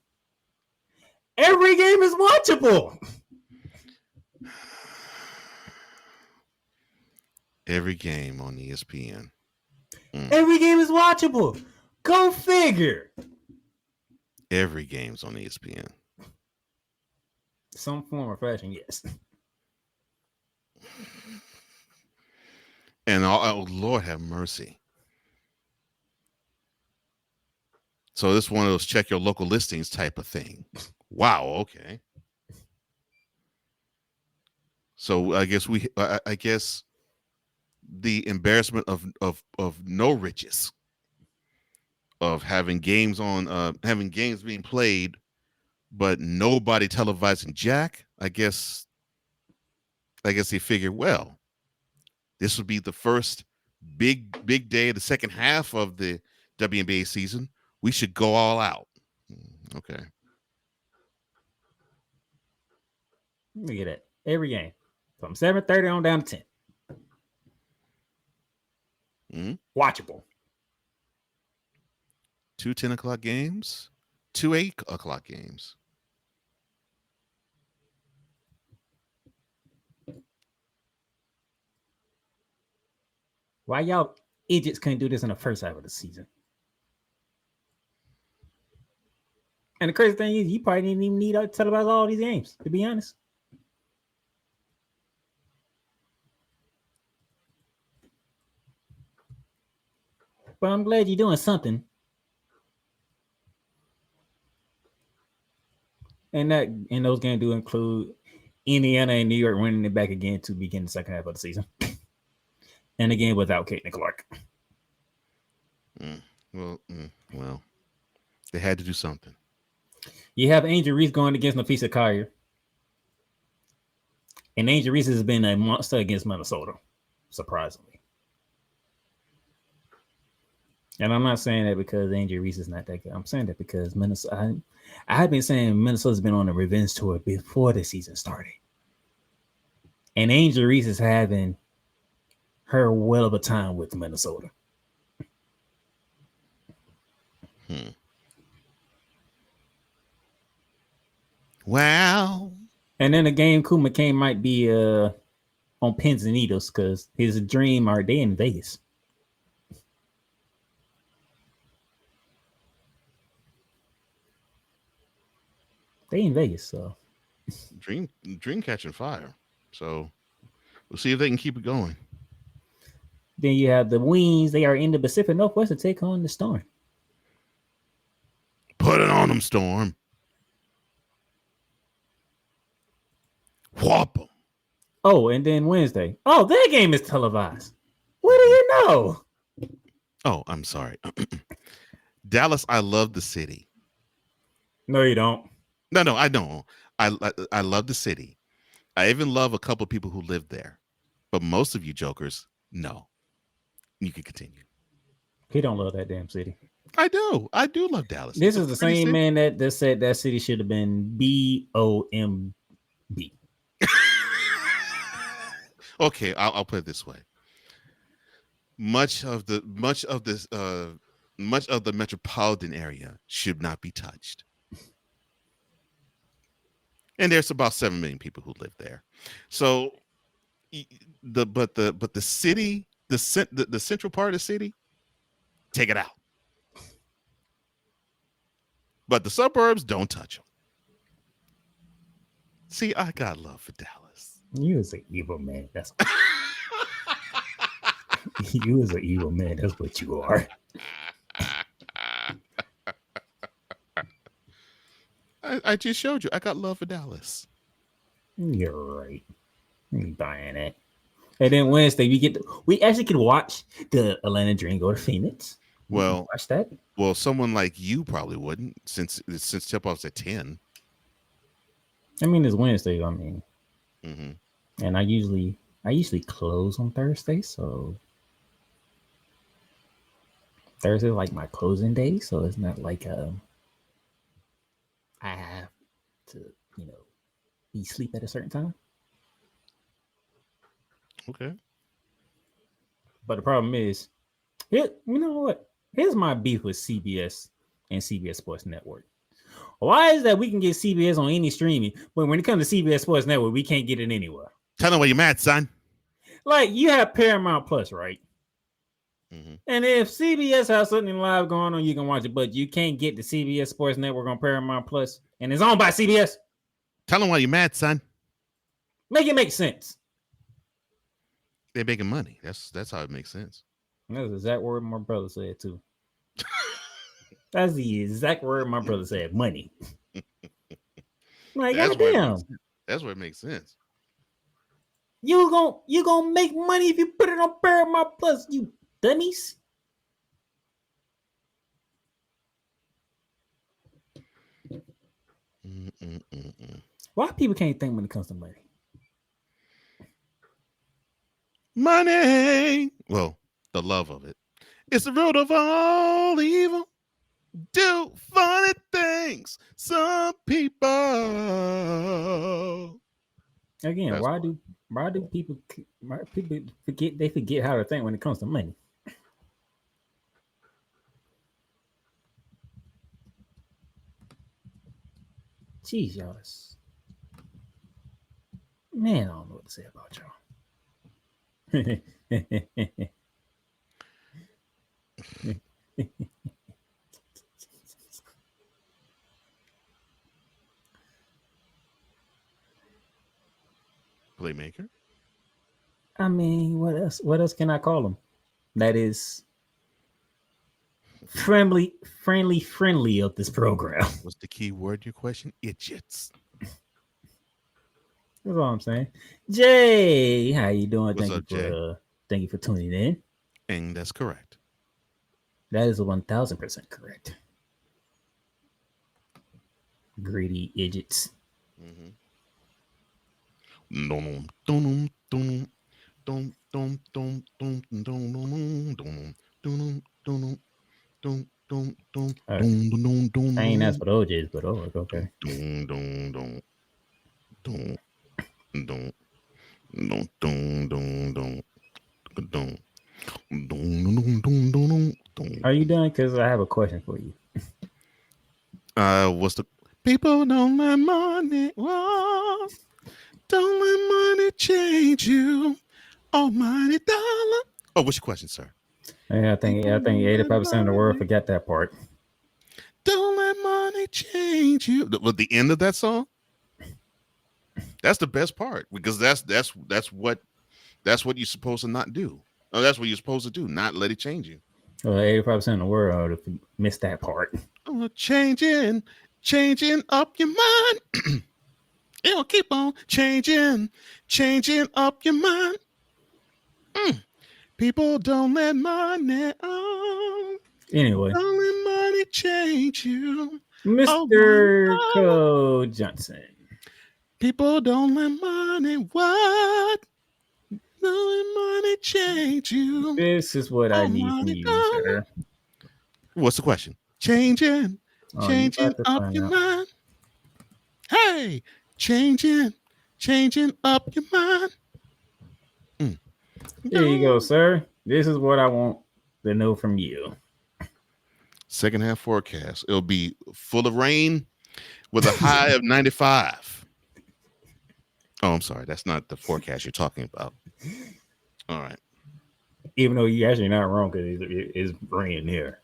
Every game is watchable. Every game on ESPN. Every game is watchable. Go figure. Every game's on ESPN. Some form of fashion, yes. And oh, Lord have mercy. So this is one of those check your local listings type of thing. Wow. Okay. So I guess the embarrassment of no riches, of having games being played, but nobody televising jack. I guess they figured, well, this would be the first big day of the second half of the WNBA season. We should go all out. Okay. Look at that. Every game. From 7:30 on down to 10. Watchable. 2 10 o'clock games, 2 8 o'clock games. Why y'all idiots couldn't do this in the first half of the season? And the crazy thing is, you probably didn't even need to televise all these games, to be honest. But I'm glad you're doing something. And those games do include Indiana and New York winning it back again to begin the second half of the season. And again without Caitlin Clark. Well, they had to do something. You have Angel Reese going against Nafisa Collier. And Angel Reese has been a monster against Minnesota, surprisingly. And I'm not saying that because Angel Reese is not that good. I'm saying that because Minnesota. I've been saying Minnesota's been on a revenge tour before the season started. And Angel Reese is having her well of a time with Minnesota. Wow. And then the game Kuma McCain might be on pins and needles because his dream are they in Vegas. They in Vegas, so Dream catching fire. So we'll see if they can keep it going. Then you have the Wings. They are in the Pacific Northwest to take on the Storm. Put it on them, Storm. Whop them. Oh, and then Wednesday. Oh, that game is televised. What do you know? Oh, I'm sorry. Dallas, I love the city. No, you don't. No, I don't. I love the city. I even love a couple of people who live there. But most of you jokers, no. You can continue. He don't love that damn city. I do. I do love Dallas. This is the same man that said that city should have been BOMB. Okay, I'll put it this way. Much of the metropolitan area should not be touched. And there's about 7 million people who live there. So the city, the central part of the city, take it out. But the suburbs, don't touch them. See, I got love for Dallas. You is an evil man. That's you is an evil man. That's what you are. I just showed you. I got love for Dallas. You're right. I'm buying it. And then Wednesday we actually can watch the Atlanta Dream go to Phoenix. Well, Watch that. Well, someone like you probably wouldn't, since tip-off's at 10. I mean, it's Wednesday. I mean, Mm-hmm. and I usually close on Thursday, so Thursday is like my closing day. So it's not like I have to be sleep at a certain time. Okay. But the problem is, you know what? Here's my beef with CBS and CBS Sports Network. Why is that we can get CBS on any streaming, but when it comes to CBS Sports Network, we can't get it anywhere? Tell them why you're mad, son. Like, you have Paramount Plus, right? Mm-hmm. And if CBS has something live going on, you can watch it, but you can't get the CBS Sports Network on Paramount Plus, and it's owned by CBS. Tell them why you're mad, son. Make it make sense. They're making money. That's how it makes sense. That's the exact word my brother said too. That's the exact word my brother said. Money. Like, goddamn. That's where it makes sense. You gonna make money if you put it on Paramount Plus, you dummies. Why people can't think when it comes to money? Money. Well, the love of it. It's the root of all evil. Do funny things. Some people. Again, That's why do people forget? They forget how to think when it comes to money. Jeez, y'all. Man, I don't know what to say about y'all. Playmaker. I mean, what else? What else can I call them? That is friendly of this program. What's the key word? Your question? Idiots. That's all I'm saying. Jay, how you doing? What's up, Jay? Thank you for tuning in. And that's correct. That is 1,000% correct. Greedy idiots. Mm-hmm. I ain't asked for the OJs, but okay. Are you done? Because I have a question for you. What's the people don't let money? Whoa. Don't let money change you. Almighty dollar. Oh, what's your question, sir? Yeah, I think 85% of the world forgot that part. Don't let money change you. With the end of that song, that's the best part because that's what you're supposed to not do. Oh, that's what you're supposed to do. Not let it change you. Well, 85% of the world missed that part. Oh, changing up your mind. It'll keep on changing up your mind. People don't let money on. Anyway, don't let money change you, Mr. Cole Johnson. People don't let money what? Don't let money change you. This is what I need from you, sir. What's the question? Changing up your mind. Hey, changing up your mind. There you go, sir. This is what I want to know from you. Second half forecast. It'll be full of rain with a high of 95. Oh, I'm sorry. That's not the forecast you're talking about. All right. Even though you're actually not wrong because it's raining here.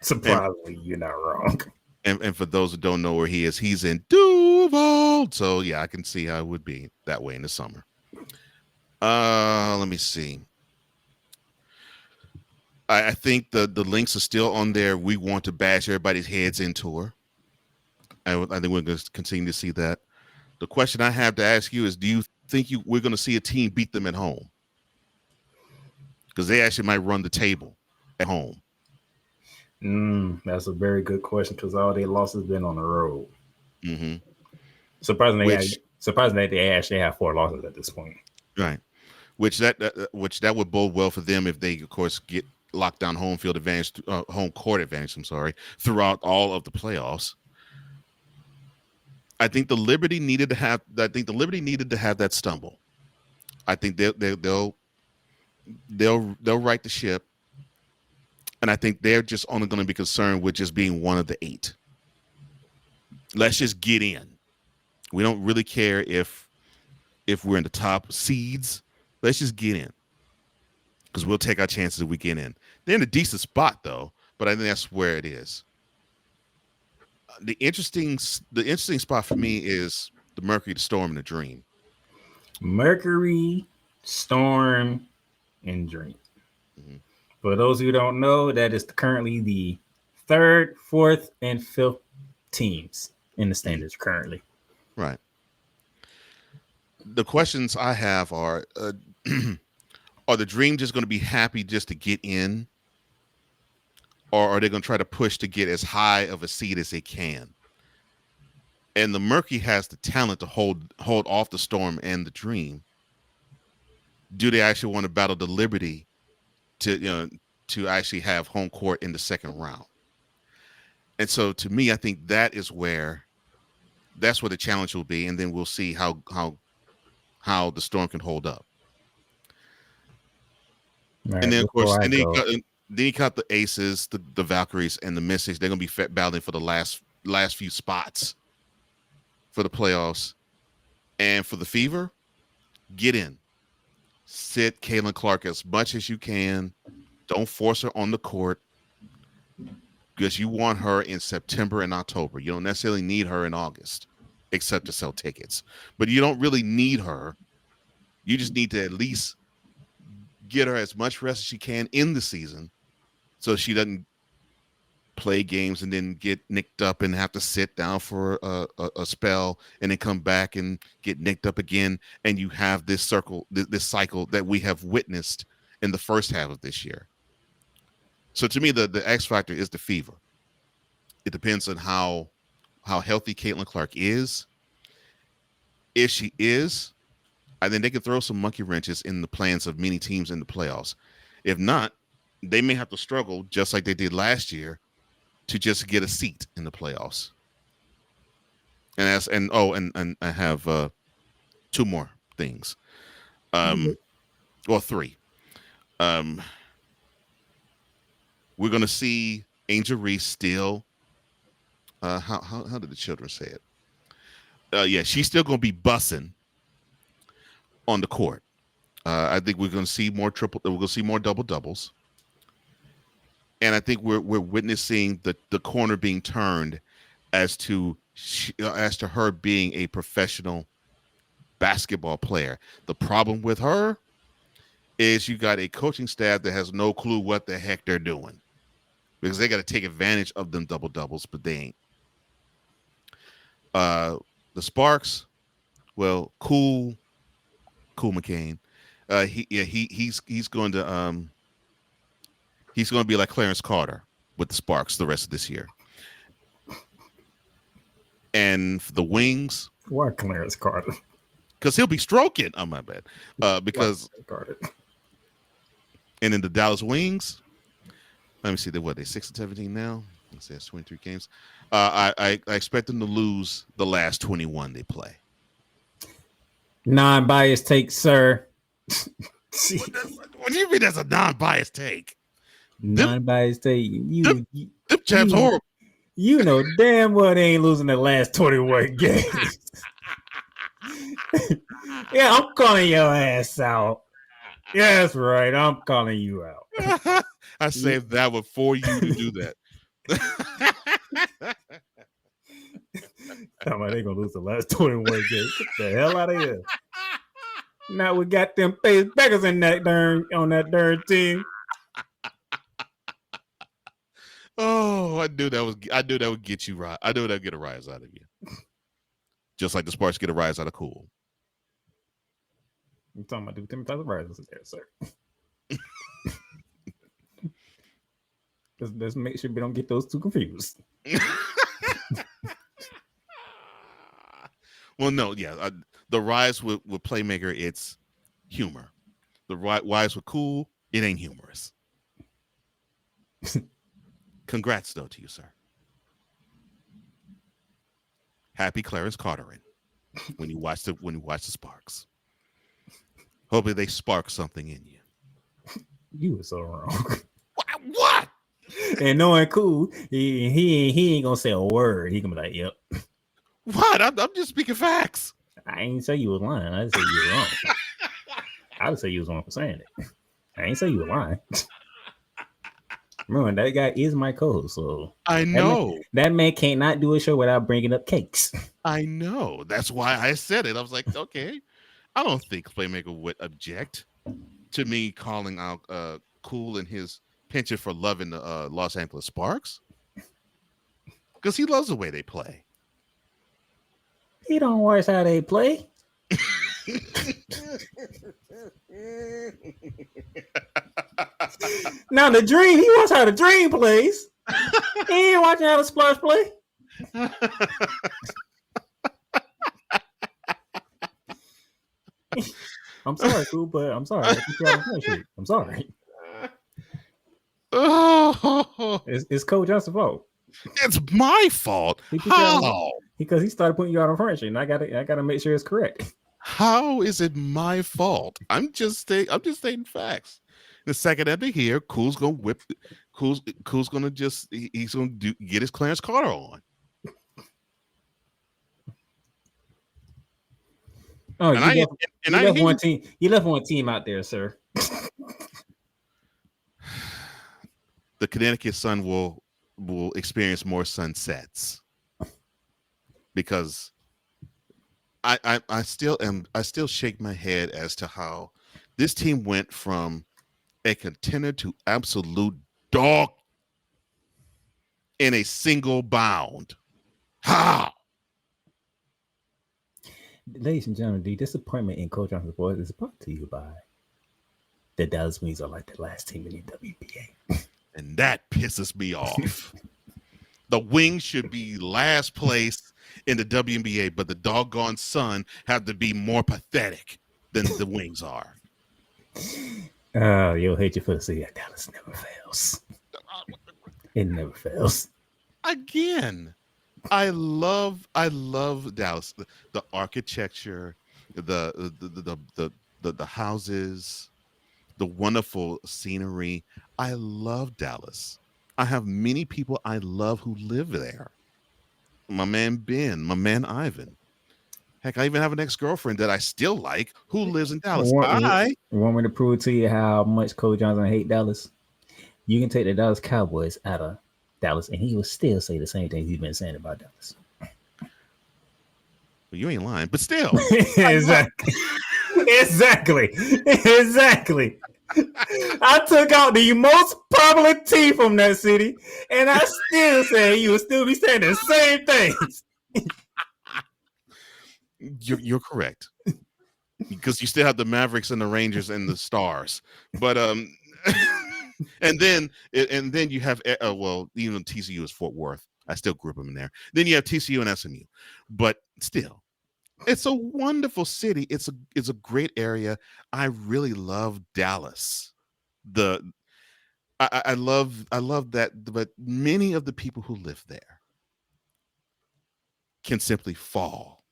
Surprisingly, you're not wrong. And for those who don't know where he is, he's in Duval. So yeah, I can see how it would be that way in the summer. Let me see. I think the links are still on there. We want to bash everybody's heads in tour. I think we're going to continue to see that. The question I have to ask you is, do you think we're going to see a team beat them at home? Because they actually might run the table at home. That's a very good question because all their losses been on the road. Mm-hmm. Surprisingly, they actually have 4 losses at this point. Right. Which that would bode well for them if they, of course, get locked down home court advantage. I'm sorry, throughout all of the playoffs. I think the Liberty needed to have that stumble. I think they'll right the ship, and I think they're just only going to be concerned with just being one of the 8. Let's just get in. We don't really care if we're in the top seeds. Let's just get in, because we'll take our chances if we get in. They're in a decent spot though, but I think that's where it is. The interesting spot for me is the Mercury, the Storm, and the Dream. Mercury, Storm, and Dream. Mm-hmm. For those who don't know, that is currently the 3rd, 4th, and 5th teams in the standings currently. Right. The questions I have are are the Dream just going to be happy just to get in? Or are they going to try to push to get as high of a seed as they can? And the Mercury has the talent to hold off the Storm and the Dream. Do they actually want to battle the Liberty to actually have home court in the second round? And so, to me, I think that's where the challenge will be, and then we'll see how the Storm can hold up. Right, and then, of course, then you got the Aces, the Valkyries, and the Mystics. They're going to be battling for the last few spots for the playoffs. And for the Fever, get in. Sit Caitlin Clark as much as you can. Don't force her on the court, because you want her in September and October. You don't necessarily need her in August, except to sell tickets. But you don't really need her. You just need to at least get her as much rest as she can in the season, so she doesn't play games and then get nicked up and have to sit down for a spell and then come back and get nicked up again. And you have this cycle that we have witnessed in the first half of this year. So to me, the X factor is the Fever. It depends on how healthy Caitlin Clark is. If she is, I think they can throw some monkey wrenches in the plans of many teams in the playoffs. If not, they may have to struggle just like they did last year to just get a seat in the playoffs. And I have 2 more things. Well, 3. We're gonna see Angel Reese still. How did the children say it? Yeah, she's still gonna be bussing on the court. I think we're gonna see more double doubles. And I think we're witnessing the corner being turned as to her being a professional basketball player. The problem with her is you got a coaching staff that has no clue what the heck they're doing, because they got to take advantage of them double doubles, but they ain't. The Sparks, well, cool McCain. He's going to be like Clarence Carter with the Sparks the rest of this year. And for the Wings, why Clarence Carter? Because he'll be stroking. Oh, my bad. Because and in the Dallas Wings, let me see. They 6-17 now. Let's say it's 23 games. I expect them to lose the last 21 they play. Non-biased take, sir. What do you mean that's a non-biased take? Non-biased take. Them chaps horrible. You know damn well they ain't losing the last 21 games. Yeah, I'm calling your ass out. Yeah, that's right. I'm calling you out. I saved that one for you to do that. Talking about they gonna lose the last 21 games. Get the hell out of here. Now we got them face backers on that darn team. Oh, I knew that would get you right. I knew that would get a rise out of you. Just like the Sparks get a rise out of Cool. You're talking about the different types of rises there, sir. Let's make sure we don't get those two confused. Well, no, yeah. The rise with Playmaker, it's humor. The rise with Cool, it ain't humorous. Congrats, though, to you, sir. Happy Clarence Cartering when you watch the Sparks. Hopefully, they spark something in you. You were so wrong. What? And knowing Cool, he ain't gonna say a word. He gonna be like, "Yep." What? I'm just speaking facts. I ain't say you was lying. I just say you were wrong. I would say you was wrong for saying it. I ain't say you were lying. Remember, that guy is my co-host, so I know that man can't not do a show without bringing up cakes. I know. That's why I said it. I was like, okay. I don't think Playmaker would object to me calling out Cool and his penchant for loving the Los Angeles Sparks, because he loves the way they play. He don't watch how they play. Now the Dream, he watch how the Dream plays. He ain't watching how the Splash play. I'm sorry, Cool, but I'm sorry. I'm sorry. Oh, It's Coach Johnson's fault. It's my fault. How? Because he started putting you out on furniture, and I gotta make sure it's correct. How is it my fault? I'm just stating facts. The second that they hear, Cool's gonna whip. Cool's gonna he's gonna get his Clarence Carter on. Oh, you left one team. You left one team out there, sir. The Connecticut Sun will experience more sunsets, because I still shake my head as to how this team went from a contender to absolute dog in a single bound. How? Ladies and gentlemen, the disappointment in Coach Johnson's voice is brought to you by the Dallas Wings are like the last team in the WNBA. And that pisses me off. The Wings should be last place in the WNBA, but the doggone Sun have to be more pathetic than the Wings are. Oh, you'll hate your foot. See, Dallas never fails. It never fails. Again, I love Dallas. The architecture, the houses, the wonderful scenery. I love Dallas. I have many people I love who live there. My man Ben, my man Ivan. Heck, I even have an ex-girlfriend that I still like who lives in Dallas. You want me to prove to you how much Coach Johnson hate Dallas? You can take the Dallas Cowboys out of Dallas, and he will still say the same thing he's been saying about Dallas. Well, you ain't lying, but still. Exactly. I took out the most popular team from that city, and I still say you would still be saying the same things. You're correct, because you still have the Mavericks and the Rangers and the Stars, but and then you have even TCU is Fort Worth. I still group them in there. Then you have TCU and SMU, but still, it's a wonderful city. It's a great area. I really love Dallas. I love that, but many of the people who live there can simply fall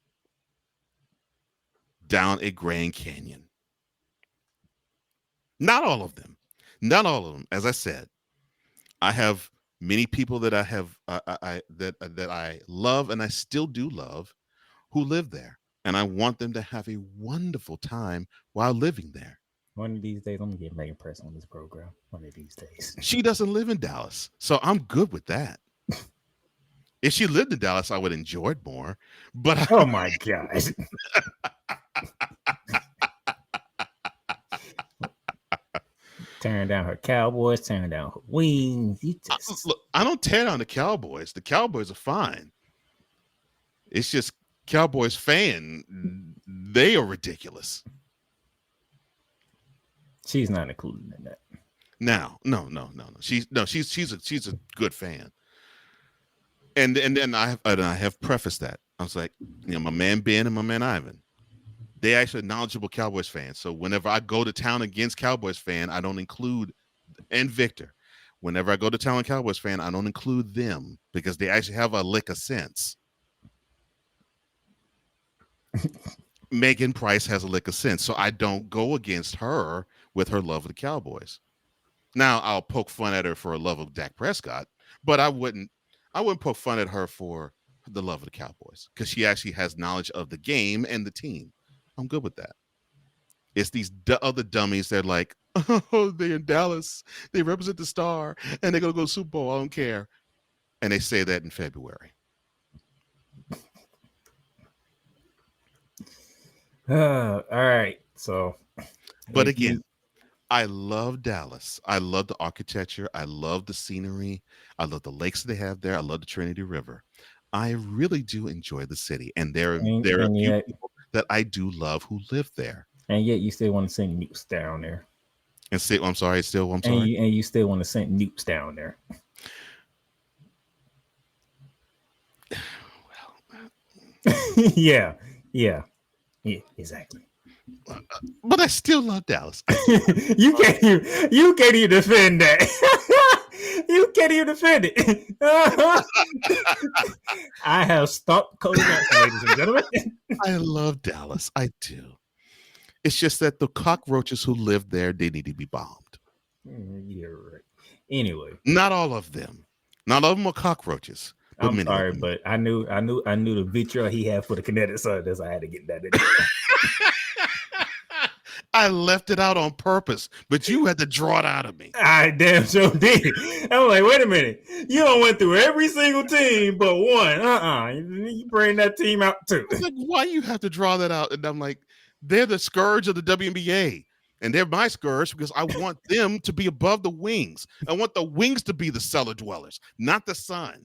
down a Grand Canyon. Not all of them. As I said, I have many people that I love, and I still do love, who live there, and I want them to have a wonderful time while living there. One of these days, I'm gonna get Megan Press on this program. One of these days. She doesn't live in Dallas, so I'm good with that. If she lived in Dallas, I would enjoy it more. But oh my God. Tearing down her Cowboys, tearing down her Wings. Look, I don't tear down the Cowboys. The Cowboys are fine. It's just Cowboys fan. They are ridiculous. She's not included in that. No. She's a good fan. And then I have prefaced that. I was like, my man Ben and my man Ivan, they actually knowledgeable Cowboys fans. So whenever I go to town against Cowboys fan, I don't include, and Victor, whenever I go to town Cowboys fan, I don't include them because they actually have a lick of sense. Megan Price has a lick of sense, so I don't go against her with her love of the Cowboys. Now I'll poke fun at her for her love of Dak Prescott, but I wouldn't poke fun at her for the love of the Cowboys because she actually has knowledge of the game and the team. I'm good with that. It's these other dummies that are like, oh, they're in Dallas, they represent the star, and they're gonna go Super Bowl. I don't care, and they say that in February. All right. So, but again, I love Dallas. I love the architecture. I love the scenery. I love the lakes they have there. I love the Trinity River. I really do enjoy the city, and there are a few people that I do love who live there. And yet, you still want to send nukes down there. And say, I'm sorry. And you still want to send nukes down there. Well, yeah, exactly. But I still love Dallas. you can't even defend that. You can't even defend it. I have stopped Cody Johnson, ladies and gentlemen. I love Dallas. I do. It's just that the cockroaches who live there, they need to be bombed. You're right. Anyway, not all of them. Not all of them are cockroaches. I'm sorry, but I knew the vitriol he had for the Kinetic Sun. I had to get that in there. I left it out on purpose, but you had to draw it out of me. I damn sure did. I'm like, wait a minute. You don't went through every single team but one. You bring that team out too. It's like, why you have to draw that out? And I'm like, they're the scourge of the WNBA. And they're my scourge because I want them to be above the Wings. I want the Wings to be the cellar dwellers, not the Sun.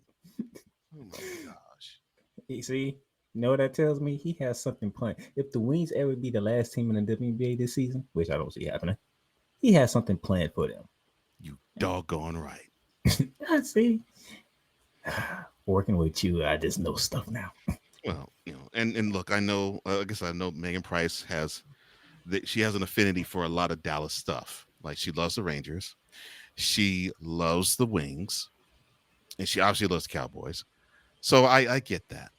Oh my gosh. You see? You know what that tells me? He has something planned. If the Wings ever be the last team in the WNBA this season, which I don't see happening, he has something planned for them. You doggone right. I see. Working with you, I just know stuff now. Well, and look, I know. I guess I know Megan Price she has an affinity for a lot of Dallas stuff. Like she loves the Rangers, she loves the Wings, and she obviously loves the Cowboys. So I get that.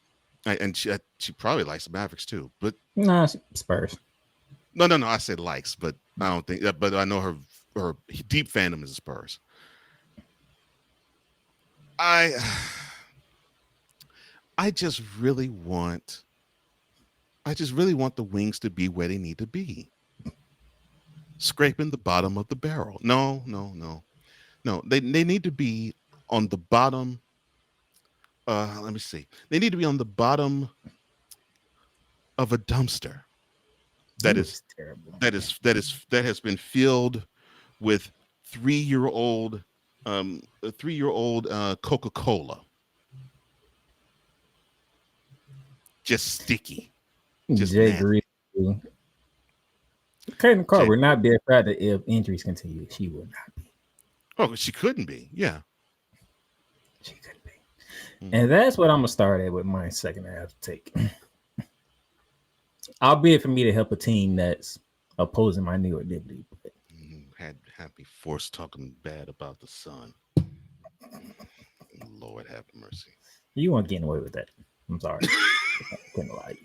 And she probably likes the Mavericks too, but no, Spurs. No. I said likes, but I don't think. But I know her deep fandom is the Spurs. I just really want the Wings to be where they need to be, scraping the bottom of the barrel. No. They need to be on the bottom. Let me see. They need to be on the bottom of a dumpster that has been filled with 3-year-old Coca-Cola. Just sticky. Just Jay agrees. Caitlin Clark would not be a factor if injuries continue. She would not be. Oh, she couldn't be. Yeah. She couldn't be. And that's what I'm going to start at with my second half take. Albeit for me to help a team that's opposing my New York Liberty. But had me forced talking bad about the Sun. Lord have mercy. You weren't getting away with that. I'm sorry. I couldn't lie to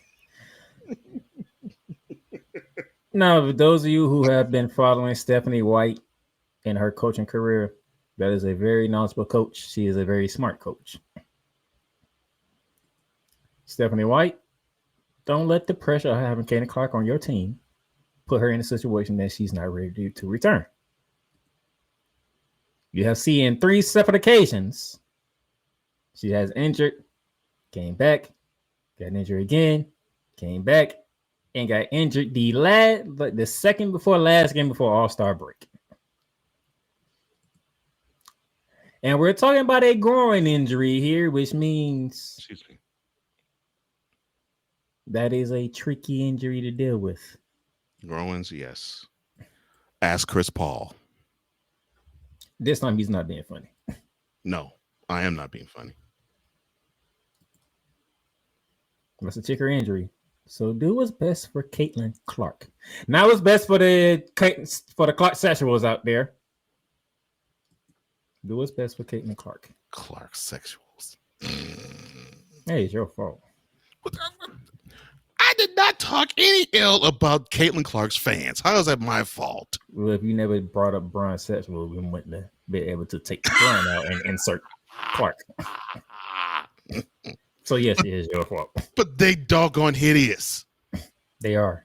you. Now, for those of you who have been following Stephanie White in her coaching career, that is a very knowledgeable coach. She is a very smart coach. Stephanie White, don't let the pressure of having Caitlin Clark on your team put her in a situation that she's not ready to return. You have seen 3 separate occasions. She has injured, came back, got injured again, came back, and got injured the second before last game before All-Star break. And we're talking about a groin injury here, which means Excuse me. that is a tricky injury to deal with. Groins, yes. Ask Chris Paul. This time he's not being funny. No, I am not being funny. That's a ticker injury. So do what's best for Caitlin Clark. Now what's best for the Clark sexuals out there. Do what's best for Caitlin Clark. Clark sexuals. Hey, it's your fault. I did not talk any ill about Caitlin Clark's fans. How is that my fault? Well, if you never brought up Brian sexual, we wouldn't have been able to take the Brian out and insert Clark. So yes, it is your fault. But they doggone hideous. They are.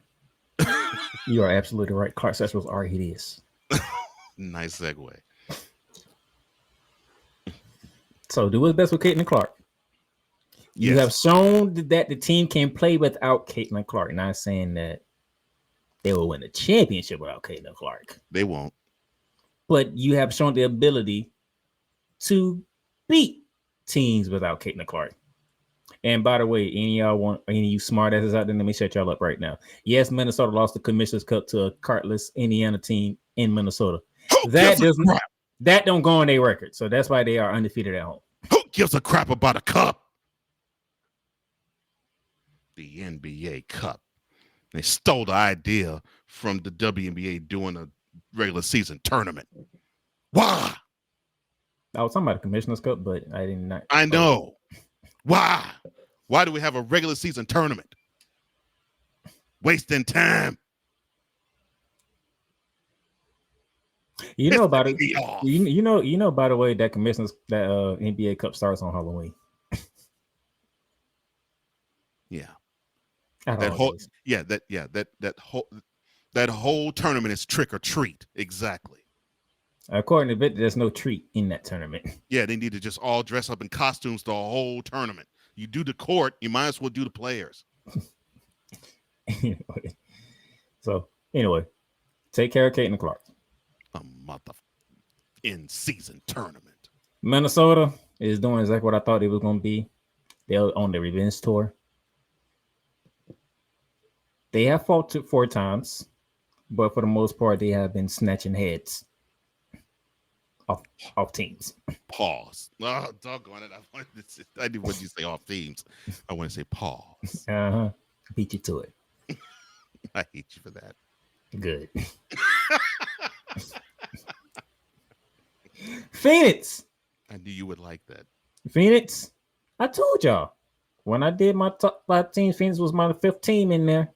You are absolutely right. Clark sexuals are hideous. Nice segue. So do what's best with Caitlin Clark. You have shown that the team can play without Caitlin Clark. Not saying that they will win the championship without Caitlin Clark. They won't. But you have shown the ability to beat teams without Caitlin Clark. And by the way, any of you smart asses out there, let me shut y'all up right now. Yes, Minnesota lost the Commissioner's Cup to a cartless Indiana team in Minnesota. That don't go on their record. So that's why they are undefeated at home. Who gives a crap about a cup? The NBA Cup. They stole the idea from the WNBA doing a regular season tournament. Why? I was talking about the Commissioner's Cup, but I did not. I know. Why? Why do we have a regular season tournament? Wasting time. You know about it. You know. By the way, that NBA Cup starts on Halloween. Yeah. That whole tournament is trick or treat. Exactly. According to Vic, there's no treat in that tournament. Yeah, they need to just all dress up in costumes the whole tournament. You do the court, you might as well do the players. So anyway, take care of Caitlin Clark. A in-season tournament. Minnesota is doing exactly what I thought it was going to be. They're on the revenge tour. They have fought 4 times, but for the most part, they have been snatching heads off teams. Pause. Oh, doggone it. I didn't want you to say off teams. I want to say pause. Beat you to it. I hate you for that. Good. Phoenix. I knew you would like that. Phoenix. I told y'all when I did my top 5 teams, Phoenix was my 5th team in there.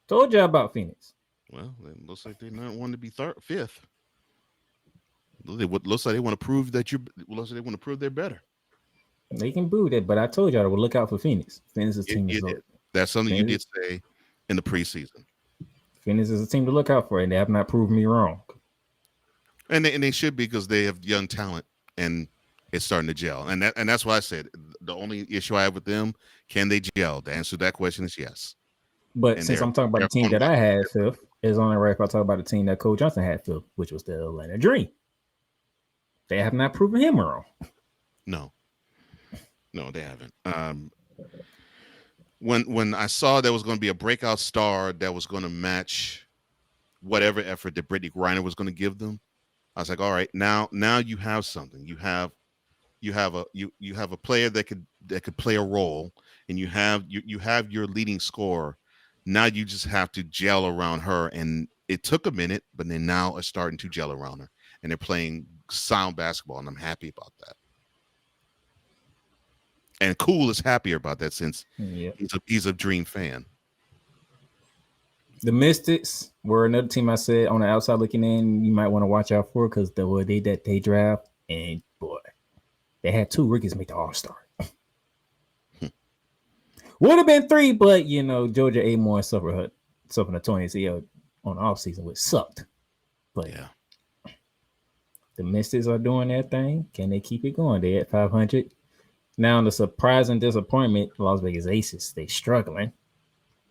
Told y'all about Phoenix. Well, it looks like they're not wanting to be 5th. Looks like they want to prove that looks like they want to prove they're better. They can boo that, but I told y'all to look out for Phoenix. Phoenix's team is good. That's something you did say in the preseason. Phoenix is a team to look out for, and they have not proved me wrong. And they should be, because they have young talent and it's starting to gel. And that's why I said the only issue I have with them, can they gel? The answer to that question is yes. But since I'm talking about the team that I had 5th, it's only right if I talk about the team that Coach Johnson had 5th, which was the Atlanta Dream. They have not proven him wrong. No, they haven't. When I saw there was going to be a breakout star that was going to match whatever effort that Brittany Griner was going to give them, I was like, all right, now you have something. You have a player that could play a role, and you have your leading scorer. Now you just have to gel around her, and it took a minute, but they now are starting to gel around her, and they're playing sound basketball, and I'm happy about that. And Cool is happier about that since he's a Dream fan. The Mystics were another team I said on the outside looking in, you might want to watch out for, because the way they draft, and boy, they had 2 rookies make the All-Star. Would have been 3, but Georgia Amore suffered an torn ACL on the offseason, which sucked. But yeah, the Mystics are doing their thing. Can they keep it going? They at 500. Now, the surprising disappointment, Las Vegas Aces, they struggling.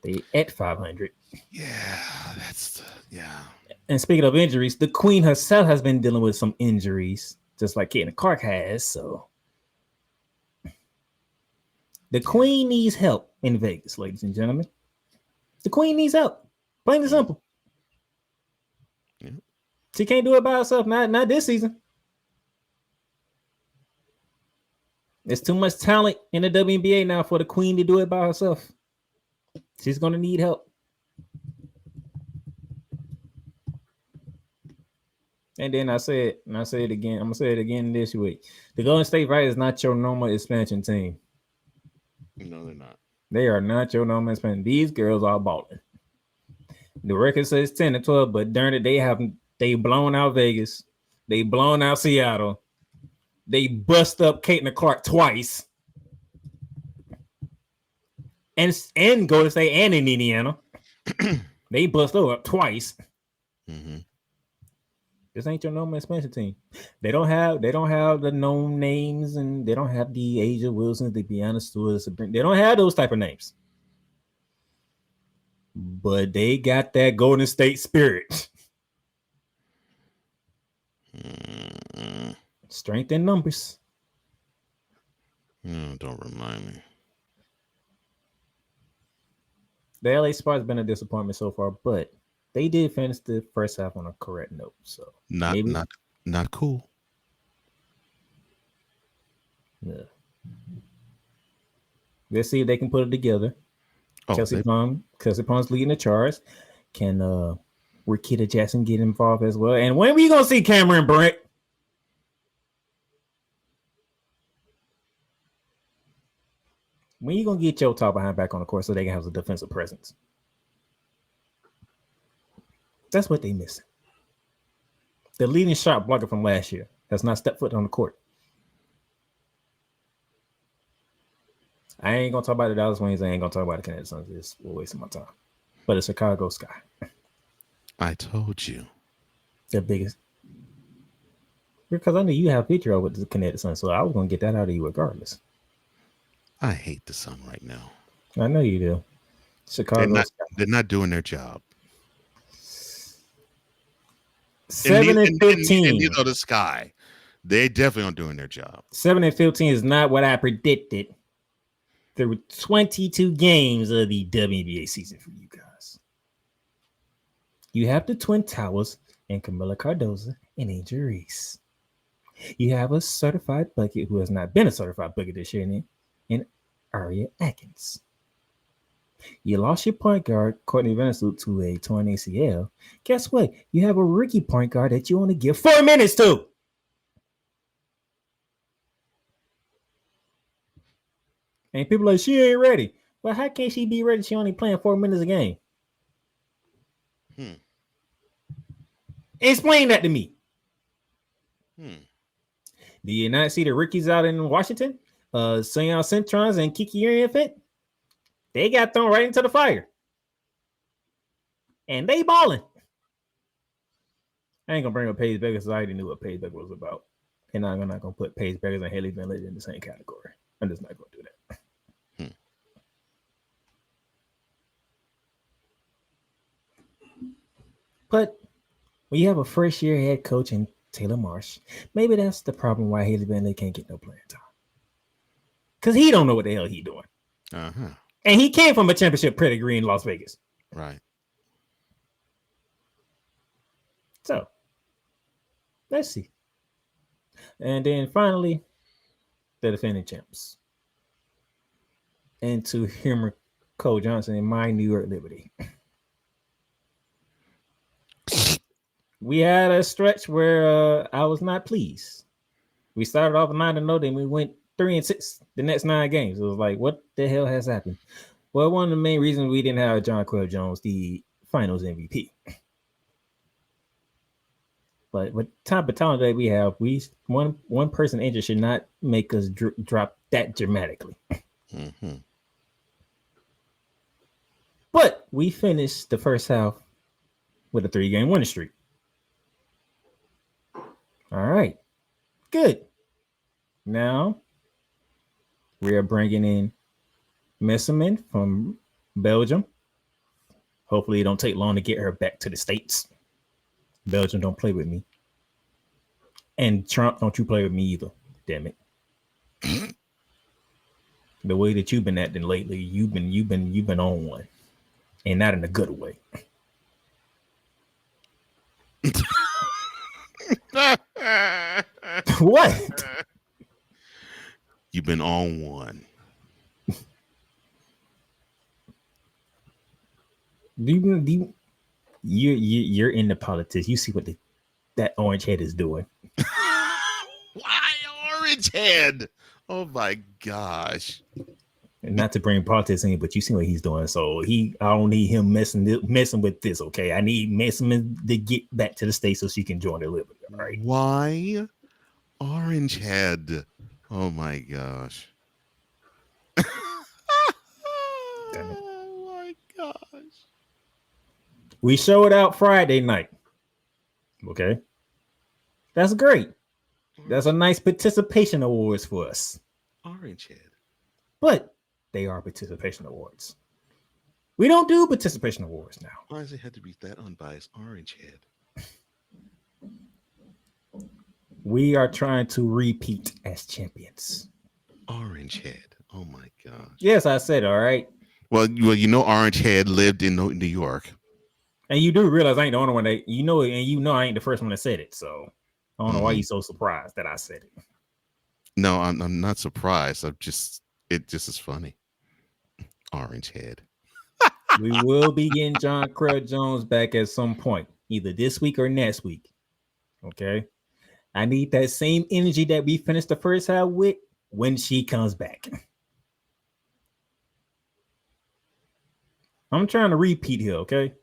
They at 500. Yeah, And speaking of injuries, the Queen herself has been dealing with some injuries just like Caitlin Clark has. So the Queen needs help in Vegas, ladies and gentlemen. The Queen needs help. Plain and simple. Yeah. She can't do it by herself. Not this season. There's too much talent in the WNBA now for the Queen to do it by herself. She's going to need help. And then I say it again. I'm going to say it again this week. The Golden State Warriors is not your normal expansion team. No, they're not. They are not your normal expansion. These girls are balling. The record says 10-12, but darn it, they blown out Vegas. They blown out Seattle. They bust up Caitlin Clark twice. And Golden State and in Indiana. They bust her up twice. Mm-hmm. This ain't your normal expansion team. They don't have the known names, and they don't have the Asia Wilsons, the Brianna Stewarts. They don't have those type of names. But they got that Golden State spirit. Mm-hmm. Strength in numbers. No, don't remind me. The LA Sparks been a disappointment so far, but they did finish the first half on a correct note. So not cool. Yeah. Let's see if they can put it together. Kelsey Plum's leading the charge. Can Rakita Jackson get involved as well? And when are we gonna see Cameron Brent? When you gonna get your top behind back on the court so they can have a defensive presence? That's what they missing. The leading shot blocker from last year has not stepped foot on the court. I ain't gonna talk about the Dallas Wings. I ain't gonna talk about the Connecticut Suns. It's a waste of my time. But the Chicago Sky. I told you. The biggest. Because I knew you have picture with the Connecticut Suns, so I was gonna get that out of you regardless. I hate the Sun right now. I know you do. Chicago. They're not doing their job. 7-15. And you know the Sky. They definitely aren't doing their job. 7-15 is not what I predicted. There were 22 games of the WNBA season for you guys. You have the Twin Towers and Camila Cardozo and Angel Reese. You have a certified bucket who has not been a certified bucket this year in Aria Atkins. You lost your point guard, Courtney Vanderstoot, to a torn ACL. Guess what? You have a rookie point guard that you only give 4 minutes to. And people are like, she ain't ready. Well, how can she be ready? She only playing 4 minutes a game. Explain that to me. Do you not see the rookies out in Washington? Sion Centrons and Kiki Urienfit? They got thrown right into the fire. And they balling. I ain't going to bring up Paige Beckers because I already knew what Paige Beckers was about. And I'm not going to put Paige Beckers and Haley Van Litten in the same category. I'm just not going to do that. But when you have a first year head coach in Taylor Marsh, maybe that's the problem why Haley Van Litten can't get no playing time. Because he don't know what the hell he doing. And he came from a championship pedigree in Las Vegas. Right. So, let's see. And then finally, the defending champs. And to Humor Cole Johnson in my New York Liberty. We had a stretch where I was not pleased. We started off 9-0, then we went 3-6 the next 9 games. It was like, what the hell has happened? Well, one of the main reasons we didn't have John Quill Jones, the finals MVP. But with type of talent that we have, one person injured should not make us drop that dramatically. But we finished the first half with a 3-game winning streak. All right, good. Now we are bringing in Messerman from Belgium. Hopefully it don't take long to get her back to the States. Belgium don't play with me. And Trump, don't you play with me either. Damn it. The way that you've been acting lately, you've been on one. And not in a good way. What? You've been on one. You're into politics. You see what that orange head is doing. Why orange head? Oh my gosh. And not to bring politics in, but you see what he's doing. So I don't need him messing with this. Okay, I need messing to get back to the state so she can join the Liberty. All right. Why orange head? Oh my gosh. Oh my gosh. We showed out Friday night. Okay. That's great. That's a nice participation awards for us. Orange head. But they are participation awards. We don't do participation awards now. Why does it have to be that unbiased orange head? We are trying to repeat as champions. Orange head. Oh my gosh. Yes, I said it, all right. Well, you know, orange head lived in New York. And you do realize I ain't the only one that you know, and you know I ain't the first one that said it. So I don't know why you're so surprised that I said it. No, I'm not surprised. It just is funny. Orange head. We will be getting John Crud Jones back at some point, either this week or next week. Okay. I need that same energy that we finished the first half with when she comes back. I'm trying to repeat here, okay?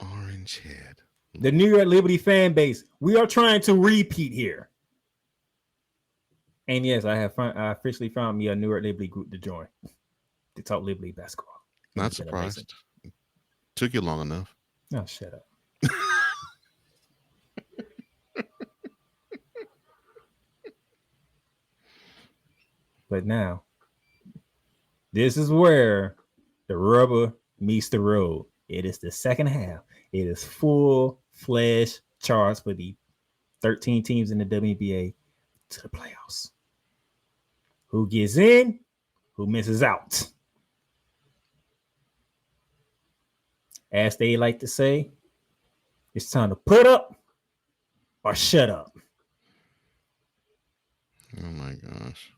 Orange head. The New York Liberty fan base, we are trying to repeat here. And yes, I officially found me a New York Liberty group to join to talk Liberty basketball. Not surprised. Took you long enough. Oh, shut up. But now, this is where the rubber meets the road. It is the second half. It is full-fledged charge for the 13 teams in the WNBA to the playoffs. Who gets in? Who misses out? As they like to say, it's time to put up or shut up. Oh my gosh.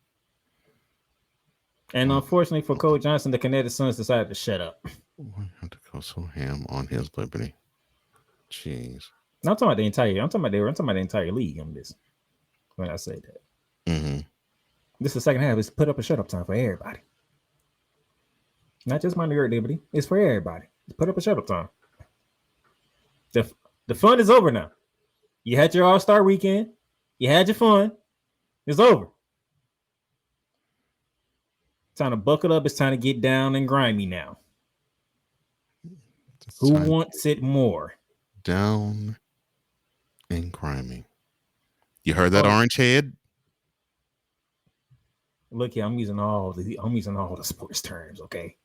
And unfortunately for Cole Johnson, the Connecticut Suns decided to shut up. I have to go so ham on his Liberty. Jeez. I'm talking about the entire league on this. When I say that. Mm-hmm. This is the second half. It's put up and shut up time for everybody. Not just my New York Liberty. It's for everybody. It's put up and shut up time. The fun is over now. You had your All-Star weekend. You had your fun. It's over. Time to buckle up. It's time to get down and grimy now. Who wants it more? Down and grimy. You heard that, orange head? Look here, I'm using all the sports terms, okay?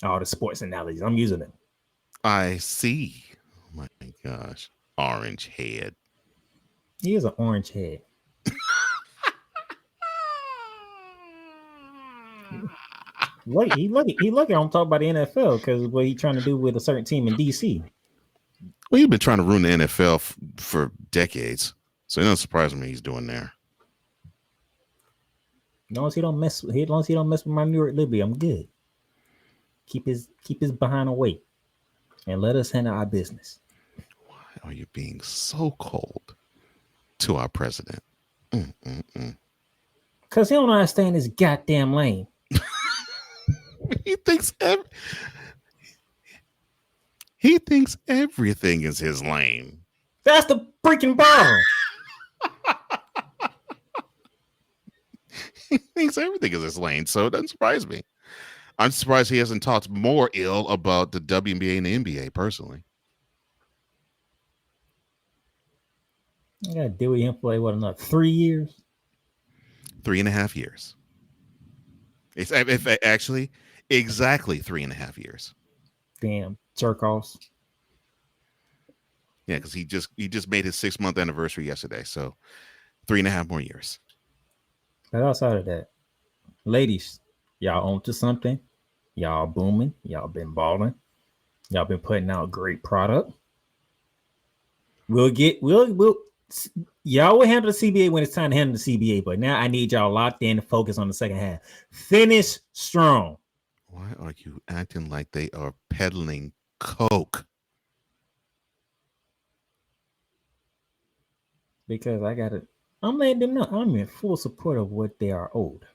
All the sports analogies. I'm using them. I see. Oh my gosh. Orange head. He is an orange head. He lucky I'm talking about the NFL because what he trying to do with a certain team in DC. Well, he's been trying to ruin the NFL for decades, so it doesn't surprise me he's doing there. As long as he don't mess with my New York Liberty, I'm good. Keep his behind away, and let us handle our business. Why are you being so cold to our president? Because he don't understand his goddamn lane. He thinks everything is his lane. That's the freaking problem. He thinks everything is his lane, so it doesn't surprise me. I'm surprised he hasn't talked more ill about the WNBA and the NBA personally. I gotta deal with him for like, what, another 3 years? 3.5 years. It's actually exactly 3.5 years. Damn jerk offs. Yeah, because he just made his 6-month anniversary yesterday. So 3.5 more years. But outside of that, ladies, y'all onto something. Y'all booming. Y'all been balling. Y'all been putting out great product. We'll y'all will handle the CBA when it's time to handle the CBA. But now I need y'all locked in to focus on the second half. Finish strong. Why are you acting like they are peddling coke? Because I'm letting them know I'm in full support of what they are owed.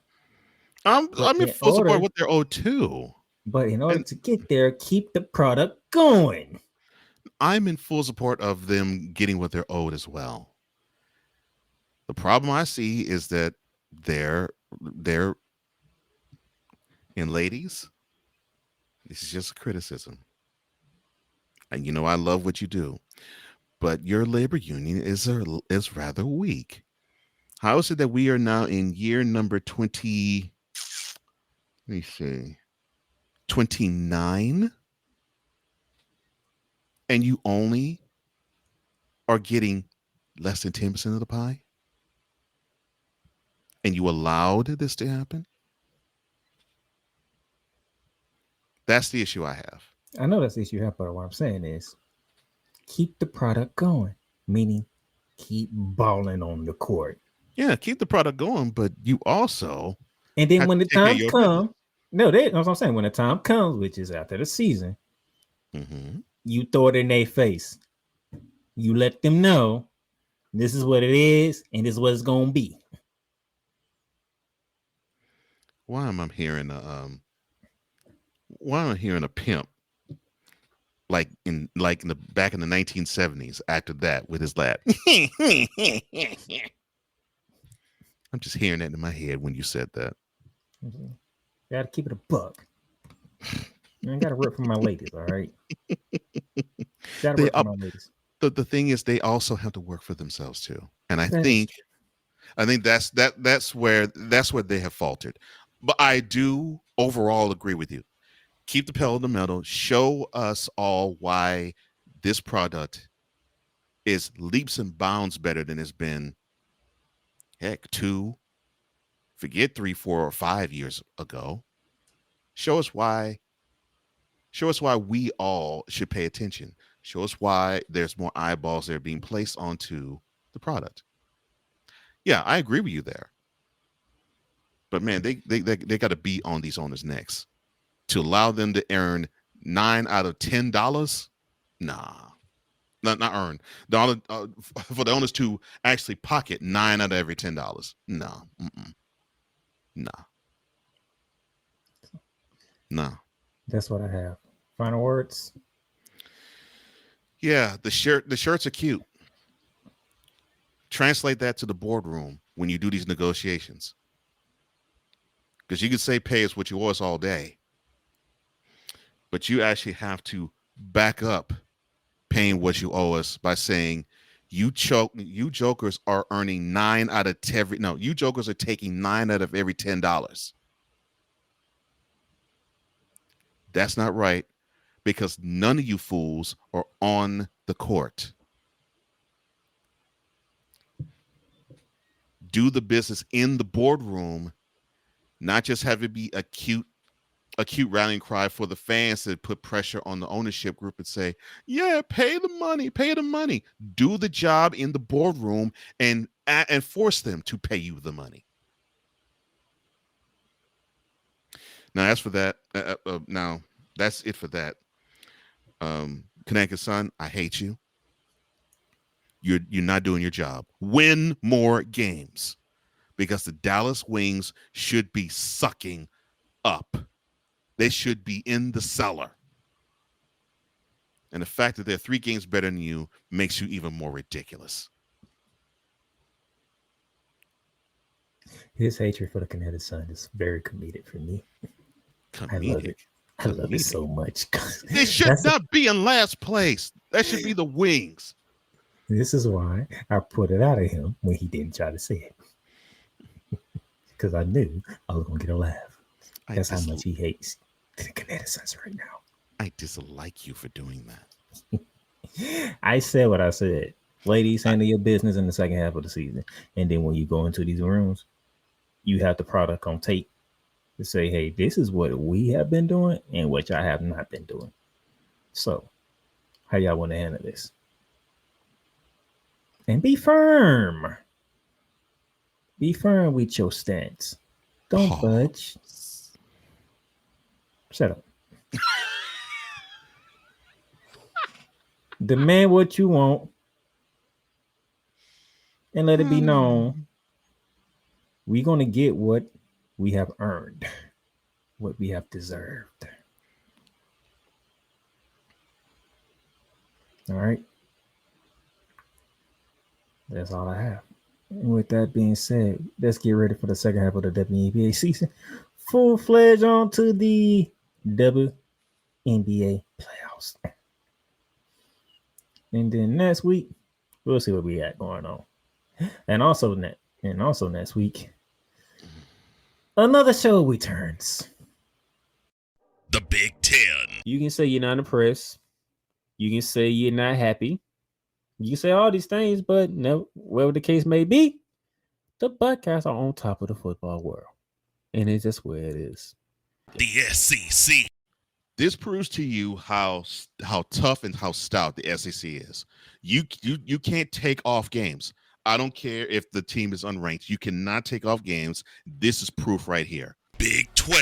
I'm in full support of what they're owed too. But in order to get there, keep the product going. I'm in full support of them getting what they're owed as well. The problem I see is that they're and ladies, this is just a criticism. And I love what you do, but your labor union is rather weak. How is it that we are now in year number 20? Let me see, 29, and you only are getting less than 10% of the pie? And you allowed this to happen? That's the issue I have. I know that's the issue you have, but what I'm saying is keep the product going, meaning keep balling on the court. Yeah, keep the product going, but you also and then when the time comes, that's what I'm saying. When the time comes, which is after the season, you throw it in their face. You let them know this is what it is and this is what it's gonna be. Why am I hearing a pimp like in the back in the 1970s after that with his lap? I'm just hearing that in my head when you said that. Gotta keep it a buck. I gotta work for my ladies, all right? Gotta work for my ladies. The thing is, they also have to work for themselves too, and I think that's where they have faltered. But I do overall agree with you. Keep the pedal to the metal. Show us all why this product is leaps and bounds better than it's been. Heck, 2, forget 3, 4, or 5 years ago. Show us why we all should pay attention. Show us why there's more eyeballs that are being placed onto the product. Yeah, I agree with you there. But man, they got to be on these owners' necks to allow them to earn $9 out of $10. Nah, not earn for the owners to actually pocket $9 out of every $10. No, nah. That's what I have. Final words. Yeah, the shirts are cute. Translate that to the boardroom when you do these negotiations. Because you can say pay us what you owe us all day, but you actually have to back up paying what you owe us by saying you jokers are earning 9 out of every. No, you jokers are taking 9 out of every $10. That's not right, because none of you fools are on the court. Do the business in the boardroom. Not just have it be a cute rallying cry for the fans that put pressure on the ownership group and say, yeah, pay the money. Do the job in the boardroom and force them to pay you the money. Now, as for that, now that's it for that. Connecticut Sun, I hate you. You're not doing your job. Win more games. Because the Dallas Wings should be sucking up. They should be in the cellar. And the fact that they're 3 games better than you makes you even more ridiculous. His hatred for the Connecticut Sun is very comedic for me. Comedic? I love it so much. They should not be in last place. That should be the Wings. This is why I put it out of him when he didn't try to say it. Because I knew I was going to get a laugh. That's how much he hates the Connecticut Suns right now. I dislike you for doing that. I said what I said. Ladies, handle your business in the second half of the season. And then when you go into these rooms, you have the product on tape to say, hey, this is what we have been doing and what y'all have not been doing. So, how y'all want to handle this? And be firm. Be firm with your stance. Don't budge. Shut up. Demand what you want and let it be known we're going to get what we have earned, what we have deserved. All right. That's all I have. And with that being said, let's get ready for the second half of the WNBA season. Full-fledged on to the WNBA playoffs. And then next week, we'll see what we got going on. And also next week, another show returns. The Big Ten. You can say you're not impressed. You can say you're not happy. You can say all these things, but no, whatever the case may be, the Buckeyes are on top of the football world. And it's just where it is. The SEC. This proves to you how tough and how stout the SEC is. You can't take off games. I don't care if the team is unranked. You cannot take off games. This is proof right here. Big 12.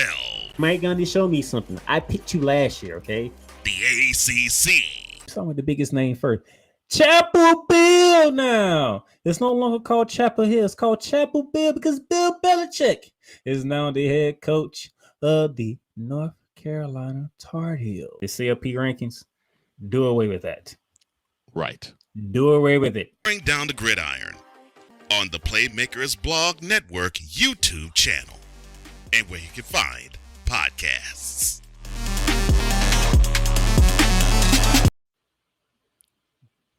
Mike Gundy, show me something. I picked you last year, okay? The ACC. Start with the biggest name first. Chapel Bill now. It's no longer called Chapel Hill. It's called Chapel Bill because Bill Belichick is now the head coach of the North Carolina Tar Heels. The CLP rankings, do away with that. Right. Do away with it. Bring down the gridiron on the Playmakers Blog Network YouTube channel and where you can find podcasts.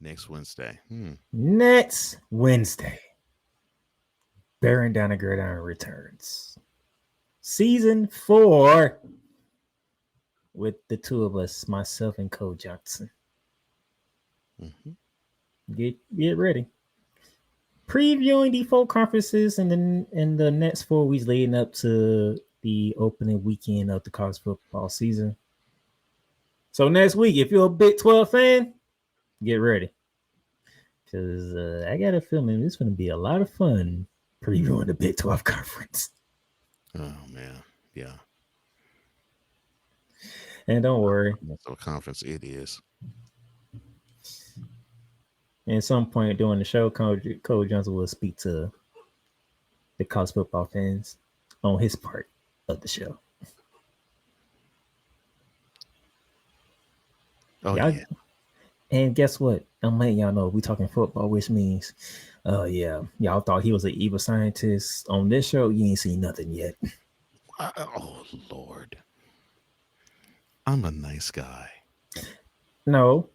Next Wednesday. Next Wednesday. Bearing Down the Gridiron returns. Season 4 with the two of us, myself and Cole Johnson. Get ready. Previewing the 4 conferences in the next 4 weeks leading up to the opening weekend of the college football season. So next week, if you're a Big 12 fan, get ready. Because I got a feeling it's going to be a lot of fun previewing the Big 12 conference. Oh, man. Yeah. And don't worry. That's what conference it is. At some point during the show, Cole Johnson will speak to the college football fans on his part of the show. Oh, yeah. And guess what? I'm letting y'all know we talking football, which means, y'all thought he was an evil scientist. On this show, you ain't seen nothing yet. Oh, Lord. I'm a nice guy. No.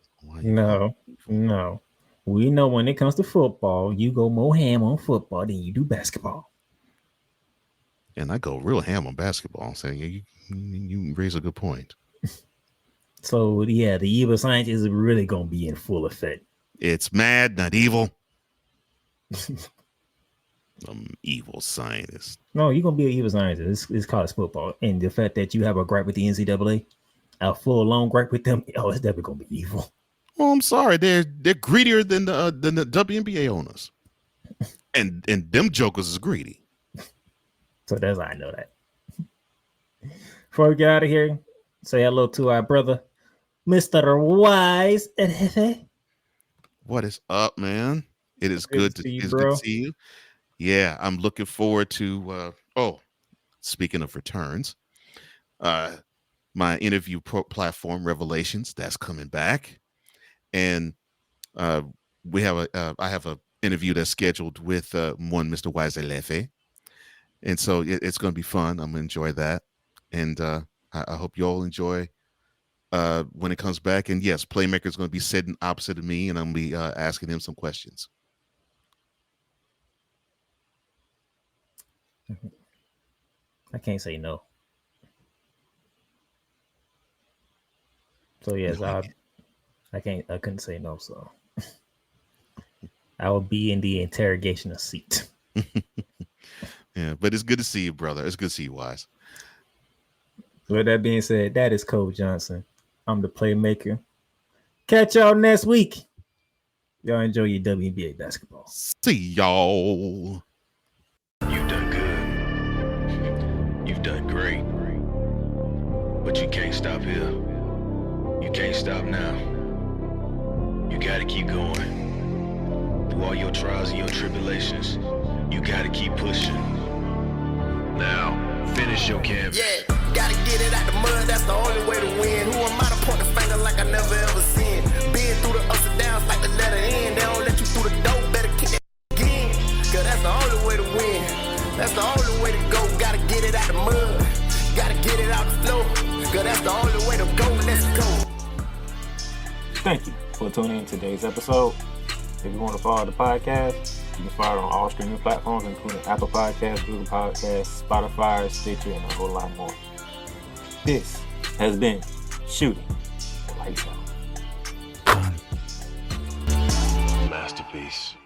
We know when it comes to football, you go more ham on football than you do basketball. And I go real ham on basketball. Saying you raise a good point. So, yeah, the evil science is really going to be in full effect. It's mad, not evil. Evil scientist. No, you're going to be an evil scientist. It's college football. And the fact that you have a gripe with the NCAA, a full-on gripe with them, it's definitely going to be evil. Oh, I'm sorry. They're greedier than the WNBA owners. And them jokers is greedy. So that's how I know that. Before we get out of here, say hello to our brother, Mr. Wise and Hefe. What is up, man? It is Good to see you. Yeah, I'm looking forward to speaking of returns, my interview platform Revelations, that's coming back. And I have a interview that's scheduled with one Mr. Wise Lefe. And so it's going to be fun. I'm going to enjoy that. And I hope you all enjoy when it comes back. And yes, Playmaker is going to be sitting opposite of me, and I'm going to be asking him some questions. I can't say no. So yes, I I couldn't say no, so I will be in the interrogation seat. Yeah, but it's good to see you, brother. It's good to see you, Wise. With that being said, that is Cole Johnson. I'm the playmaker. Catch y'all next week. Y'all enjoy your WNBA basketball. See y'all. You've done good. You've done great. But you can't stop here. You can't stop now. You gotta keep going. Through all your trials and your tribulations, you gotta keep pushing. Now, finish your canvas. Yeah, gotta get it out the mud, that's the only way to win. Who am I to point the finger like I never ever seen? Been through the ups and downs like the letter N. They don't let you through the door, better kick that again. Cause that's the only way to win. That's the only way to go. Gotta get it out the mud. Gotta get it out the flow. Cause that's the only way to go. Let's go. Thank you for tuning in to today's episode. If you want to follow the podcast, you can follow it on all streaming platforms, including Apple Podcasts, Google Podcasts, Spotify, Stitcher, and a whole lot more. This has been Shooting the Lights Out. Masterpiece.